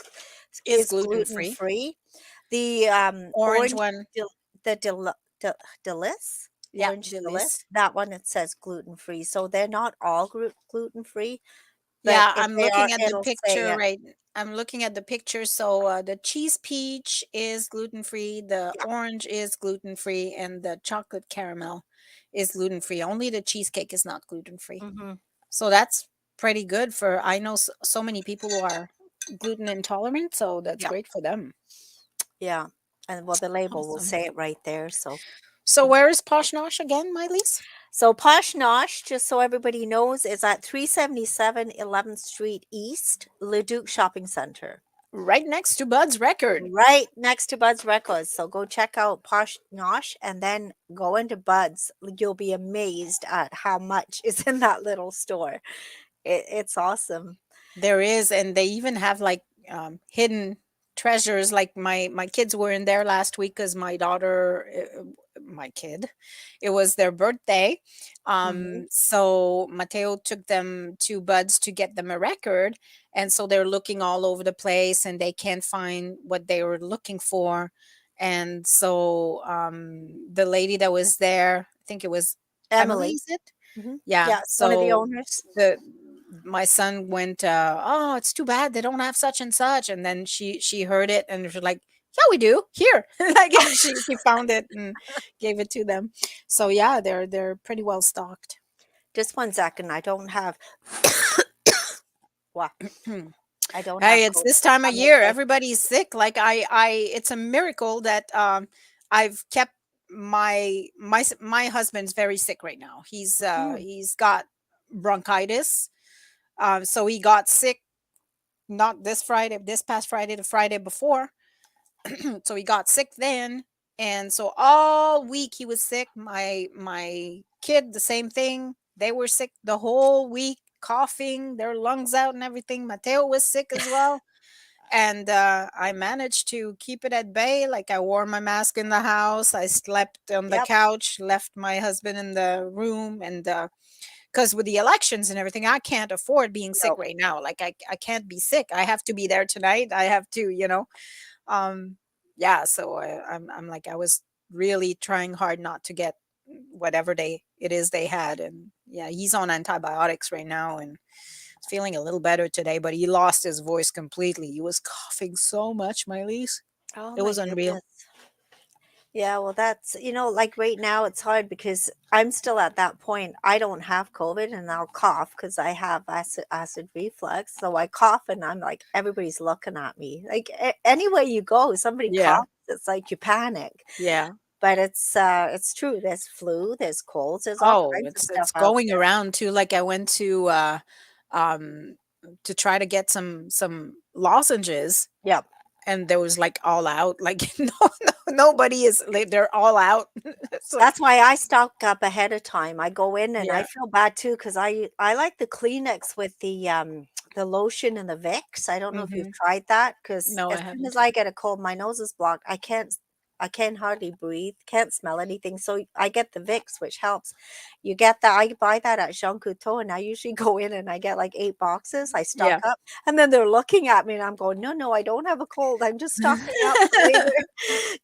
is gluten gluten free. free. The Orange orange one del, the del, del, delice. Yeah, Orange is the list. Lilis. That one, it says gluten-free, so they're not all gluten-free, but Yeah, if they are, it'll say it. I'm looking at the picture. So the cheese peach is gluten free, the Yeah. orange is gluten free, and the chocolate caramel is gluten free. Only the cheesecake is not gluten free. Mhm. So that's pretty good for I know so many people who are gluten intolerant, so that's Yeah. great for them. Yeah. And well, the label will Awesome. say it right there, so you So can. where is Posh Nosh again, my Lise? So Posh Nosh, just so everybody knows, is at 377 11th Street East, Leduc Shopping Center, Right next to Bud's Record. right next to Bud's Records. So go check out Posh Nosh and then go into Bud's. You'll be amazed at how much is in that little store. It's awesome. There is, and they even have like hidden treasures. Like my kids were in there last week because my daughter, my kid, it was their birthday. Mhm. So Mateo took them to Buds to get them a record, and so they're looking all over the place, and they can't find what they were looking for. And so the lady that was there, I think it was Emily, Emily. is it? Mhm. Yeah. Yeah, one of the So owners. the my son went, "Oh, it's too bad they don't have such and such," and then she heard it and she's like, "Yeah, we do here." Like she found it and gave it to them. So yeah, they're pretty well stocked. Just one second. I don't have wow, I don't have Hey, it's COVID. this time of I'm year. okay. Everybody's sick. Like it's a miracle that I've kept my husband's very sick right now. Mm. He's got bronchitis. So he got sick not this Friday, this past Friday, the Friday before. So he got sick then, and so all week he was sick. My kid, the same thing. They were sick the whole week, coughing their lungs out and everything. Mateo was sick as well, and I managed to keep it at bay. Like I wore my mask in the house. I slept on the Yep. couch, left my husband in the room, and because with the elections and everything, I can't afford being sick No. right now. Like I can't be sick. I have to be there tonight. I have to, um, yeah. So I'm like I was really trying hard not to get whatever it is they had, and yeah, he's on antibiotics right now and feeling a little better today. But he lost his voice completely. He was coughing so much, my Lise. Oh It my was unreal. goodness. Yeah, well, that's, like right now it's hard because I'm still at that point. I don't have COVID and I'll cough because I have acid reflux. So I cough and I'm like, everybody's looking at me. Like anywhere you go, somebody Yeah, coughs, it's like you panic. yeah. But it's true. There's flu, there's colds, there's all Oh, kinds of it's stuff out going there. around too. Like I went um to try to get some lozenges, Yep. and there was like all out. Like no, nobody is like they're all out. It's like That's why I stock up ahead of time. I go in and I yeah. feel bad too because I like the Kleenex with the lotion and the Vicks. I don't know if you've Hmm. tried that because No, I as soon as haven't. I get a cold, my nose is blocked. I can't hardly breathe, can't smell anything. So I get the Vicks, which helps. You get that. I buy that at Jean Coutu, and I usually go in and I get like 8 boxes. I stock Yeah. up, and then they're looking at me, and I'm going, no, no, I don't have a cold. I'm just stocking up for later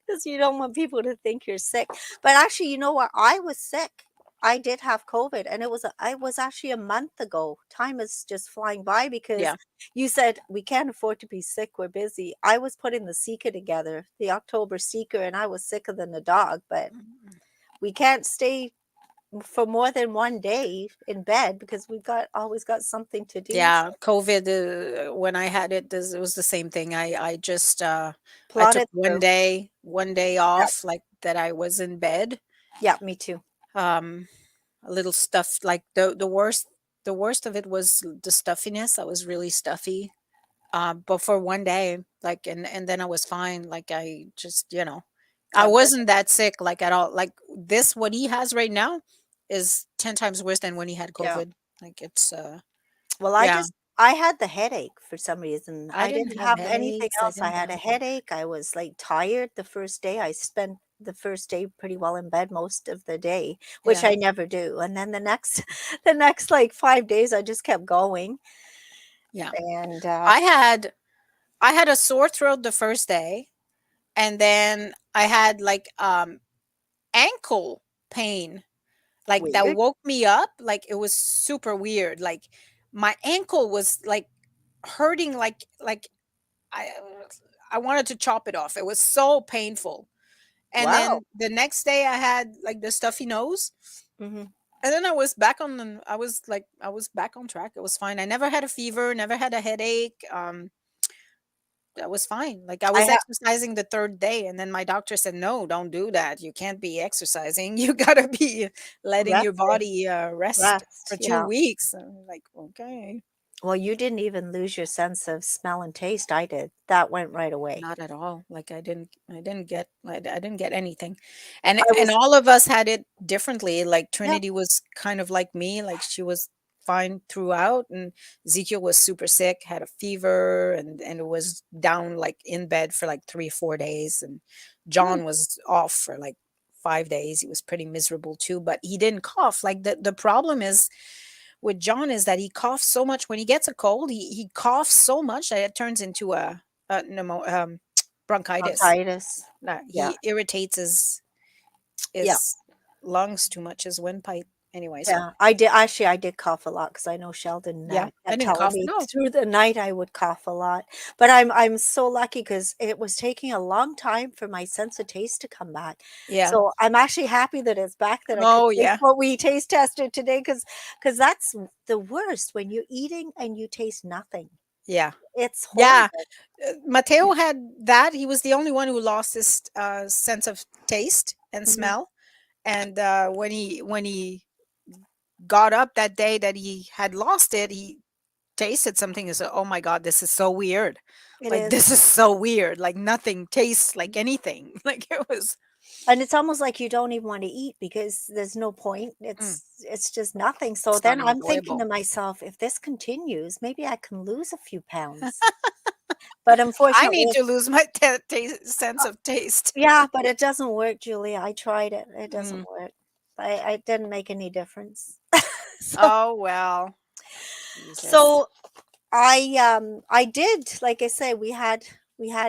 because you don't want people to think you're sick. But actually, you know what? I was sick. I did have COVID, and I was actually a month ago. Time is just flying by because Yeah. you said we can't afford to be sick. We're busy. I was putting the Seeker together, the October Seeker, and I was sicker than the dog. But we can't stay for more than one day in bed because we've got always got something to do. So Yeah, COVID, when I had it, it was the same thing. I just I took plotted through. one day Yeah, off, like that I was in bed. yeah, me too. Um, a little stuffed. Like the worst of it was the stuffiness. I was really stuffy. But for one day, like, and then I was fine. Like I just, I Yeah, good. wasn't that sick, like at all. Like this, what he has right now, is 10 times worse than when he had Yeah. COVID. Like it's Well, yeah. I had the headache for some reason. I I didn't didn't have have anything headaches. I else. I didn't had a have headache. I was like tired the first day. I spent the first day pretty well in bed most of the day, which yeah. I never do. And then the next the next like 5 days I just kept going Yeah. and I had I had a sore throat the first day, and then I had like ankle pain, like that Weird. woke me up. Like it was super weird. Like my ankle was like hurting, like I I wanted to chop it off. It was so painful. And Wow. then the next day I had like the stuffy nose. Mhm. And then I was back on I was back on track. It was fine. I never had a fever, never had a headache. That was fine. Like I I was have exercising the third day and then my doctor said, "No, don't do that. You can't be exercising. You got to be letting your resting. body rest Rest, for 2 yeah. weeks." I'm like, "Okay." Well, you didn't even lose your sense of smell and taste, I did. That went right away. Not at all. Like I didn't get anything. I And was all of us had it differently. Like yeah, Trinity was kind of like me, like she was fine throughout, and Ezekiel was super sick, had a fever, and it was down like in bed for like 3 4 days, and mm, John was off for like 5 days. He was pretty miserable too, but he didn't cough. Like the problem is with John is that he coughs so much when he gets a cold. He coughs so much that it turns into a bronchitis. bronchitis. Yeah, He irritates yeah. his lungs too much, his windpipe. Anyway, so Yeah, I did cough a lot because I know Sheldon, yeah, I kept didn't telling cough. me No, through the night I would cough a lot, but I'm so lucky because it was taking a long time for my sense of taste to come back, yeah, so I'm actually happy that it's back, that I could oh taste yeah, what we taste tested today, because that's the worst when you're eating and you taste nothing. yeah, It's yeah. horrible. Mateo had that. He was the only one who lost his sense of taste and Mhm. smell. And when he got up that day that he had lost it, he tasted something and said, "Oh my god, this is so weird. It Like is. this is so weird. Like nothing tastes like anything." Like it was And it's almost like you don't even wanna eat because there's no point. mm, It's just nothing. So it's not then I'm thinking enjoyable. to myself, if this continues, maybe I can lose a few pounds. But I unfortunately, need it to lose my sense of taste. yeah, but it doesn't work, Julia. I tried it. It doesn't Mm. work. I didn't make any difference. So Oh well, Jesus. so I did, like I say, we had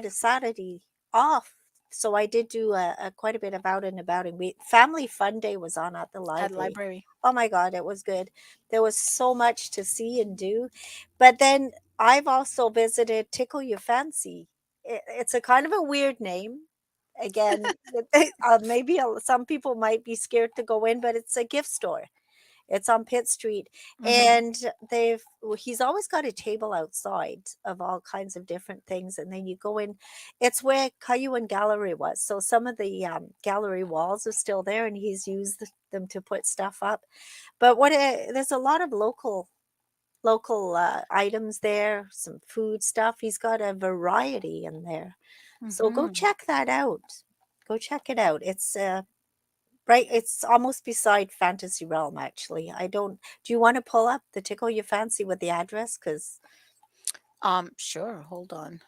a Saturday off. So I did do a quite a bit of out and about, and we family fun day was on at the At library. library. Oh my god, it was good. There was so much to see and do. But then I've also visited Tickle Your Fancy. It's a kind of a weird name. Again, maybe some people might be scared to go in, but it's a gift store. It's on Pitt Street, Hmm. and he's always got a table outside of all kinds of different things, and then you go in. It's where Cayuan Gallery was, so some of the, gallery walls are still there, and he's used them to put stuff up. But there's a lot of local, items there, some food stuff. He's got a variety in there. So go Hmm. check that out. Go check it out. Right, it's almost beside Fantasy Realm, actually. I don't do you wanna pull up the Tickle Your Fancy with the address? Because Sure. Hold on.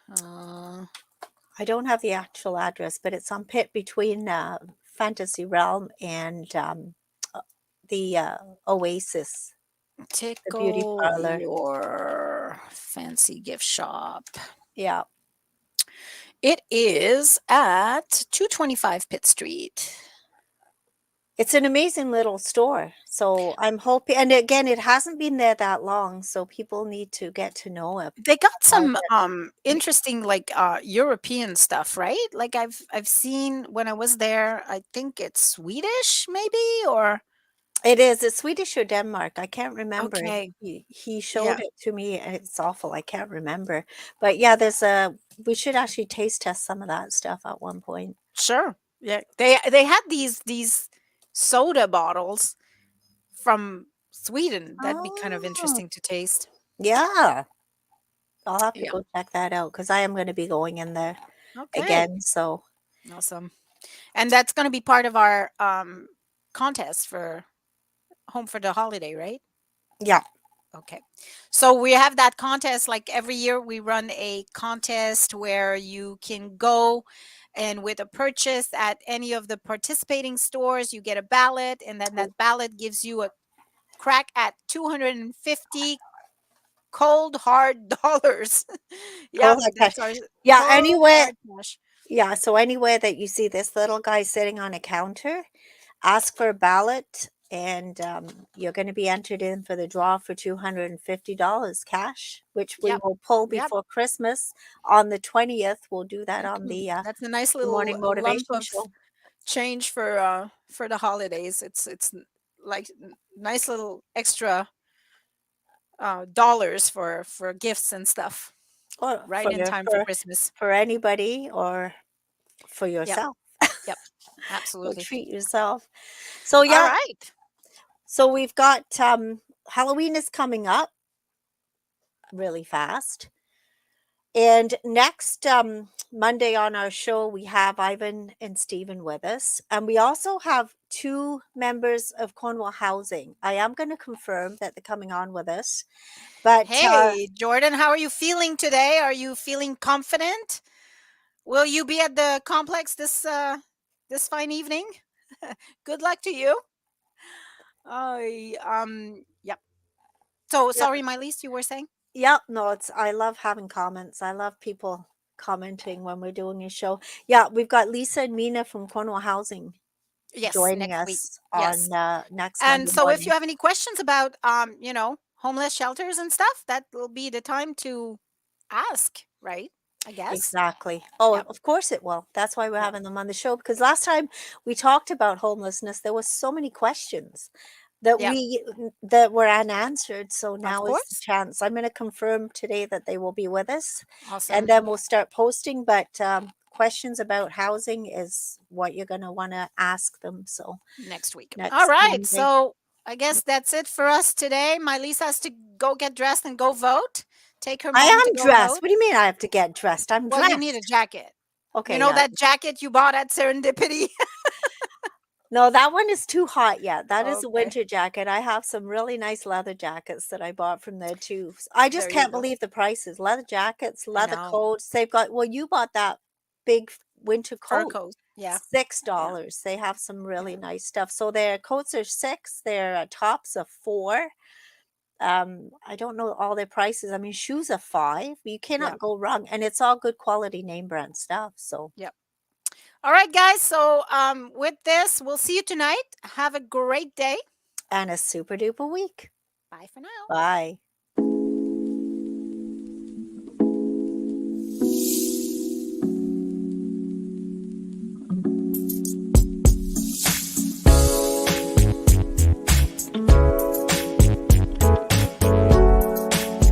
I don't have the actual address, but it's on Pitt between, Fantasy Realm and, uh, the, Oasis, the beauty Tickle parlor. your fancy gift shop. Yeah. It is at 225 Pitt Street. It's an amazing little store, so I'm hoping, and again, it hasn't been there that long, so people need to get to know it, They got some it. interesting like European stuff, right? Like I've seen when I was there, I think it's Swedish maybe or It is. It's Swedish or Denmark. I can't remember. okay. He showed Yeah, it to me, and it's awful. I can't remember. But yeah, we should actually taste test some of that stuff at one point. sure. Yeah. They had these soda bottles from Sweden. That'd be kind of Oh, interesting to taste. yeah. I'll have to Yeah. go check that out because I am going to be going in there Okay. again. So Awesome. And that's going to be part of our contest for Home for the Holiday, right? yeah. Okay. So we have that contest like every year we run a contest where you can go and with a purchase at any of the participating stores, you get a ballot and then Oh, that ballot gives you a crack at 250 cold hard dollars. go Yep, ahead, that's our yeah. cold Anywhere, hard cash. yeah. So anywhere that you see this little guy sitting on a counter, ask for a ballot, and you're going to be entered in for the draw for $250 cash, which we Yep. will pull Yep. before Christmas on the 20th. We'll do that on That's a nice the little morning lump motivation of show. change for the holidays. Like nice little extra dollars for gifts and stuff Or right in time for Christmas. for anybody, or for Yep. yourself. Yep. Go Absolutely. treat yourself. So All yeah, right. so we've got Halloween is coming up really fast. And next Monday on our show, we have Ivan and Stephen with us. And we also have two members of Cornwall Housing. I am going to confirm that they're coming on with us. But Hey, Jordan, how are you feeling today? Are you feeling confident? Will you be at the complex this fine evening? Good luck to you. Yep. So yeah, sorry, Miley, you were saying? yeah, no, I love having comments. I love people commenting when we're doing a show. Yeah, we've got Lisa and Mina from Cornwall Housing Yes, joining next week. us Yes. on next And Monday so if you morning. have any questions about homeless shelters and stuff, that will be the time to ask, right? I guess. Exactly. Oh, Yep. of course it will. That's why we're Yep. having them on the show, because last time we talked about homelessness, there was so many questions Yep. that were unanswered. So Of now is the course. chance. I'm going to confirm today that they will be with us, and Awesome. then we'll start posting. But questions about housing is what you're going to want to ask them. So Next week. All next right. Monday. So I guess that's it for us today. My Lisa has to go get dressed and go vote. Take her I mom to am go dressed. vote. What do you mean I have to get dressed? I'm Well, you need a dressed. jacket. You Okay, know yeah. that jacket you bought at Serendipity? No, that one is too hot yet. That is a Okay. winter jacket. I have some really nice leather jackets that I bought from there too. I just There you can't go. believe the prices. Leather jackets, I leather know. coats. They've got, well, you bought that big Fur winter coat. coat. Yeah. Six Yeah. dollars. They have some really nice stuff. So their coats are $6. Their tops are $4. I don't know all their prices. I mean, shoes are $5. You Yeah. cannot go wrong, and it's all good quality name brand stuff. So, Yeah. All right, guys. So with this, we'll see you tonight. Have a great day. and a super duper week. Bye for now. Bye.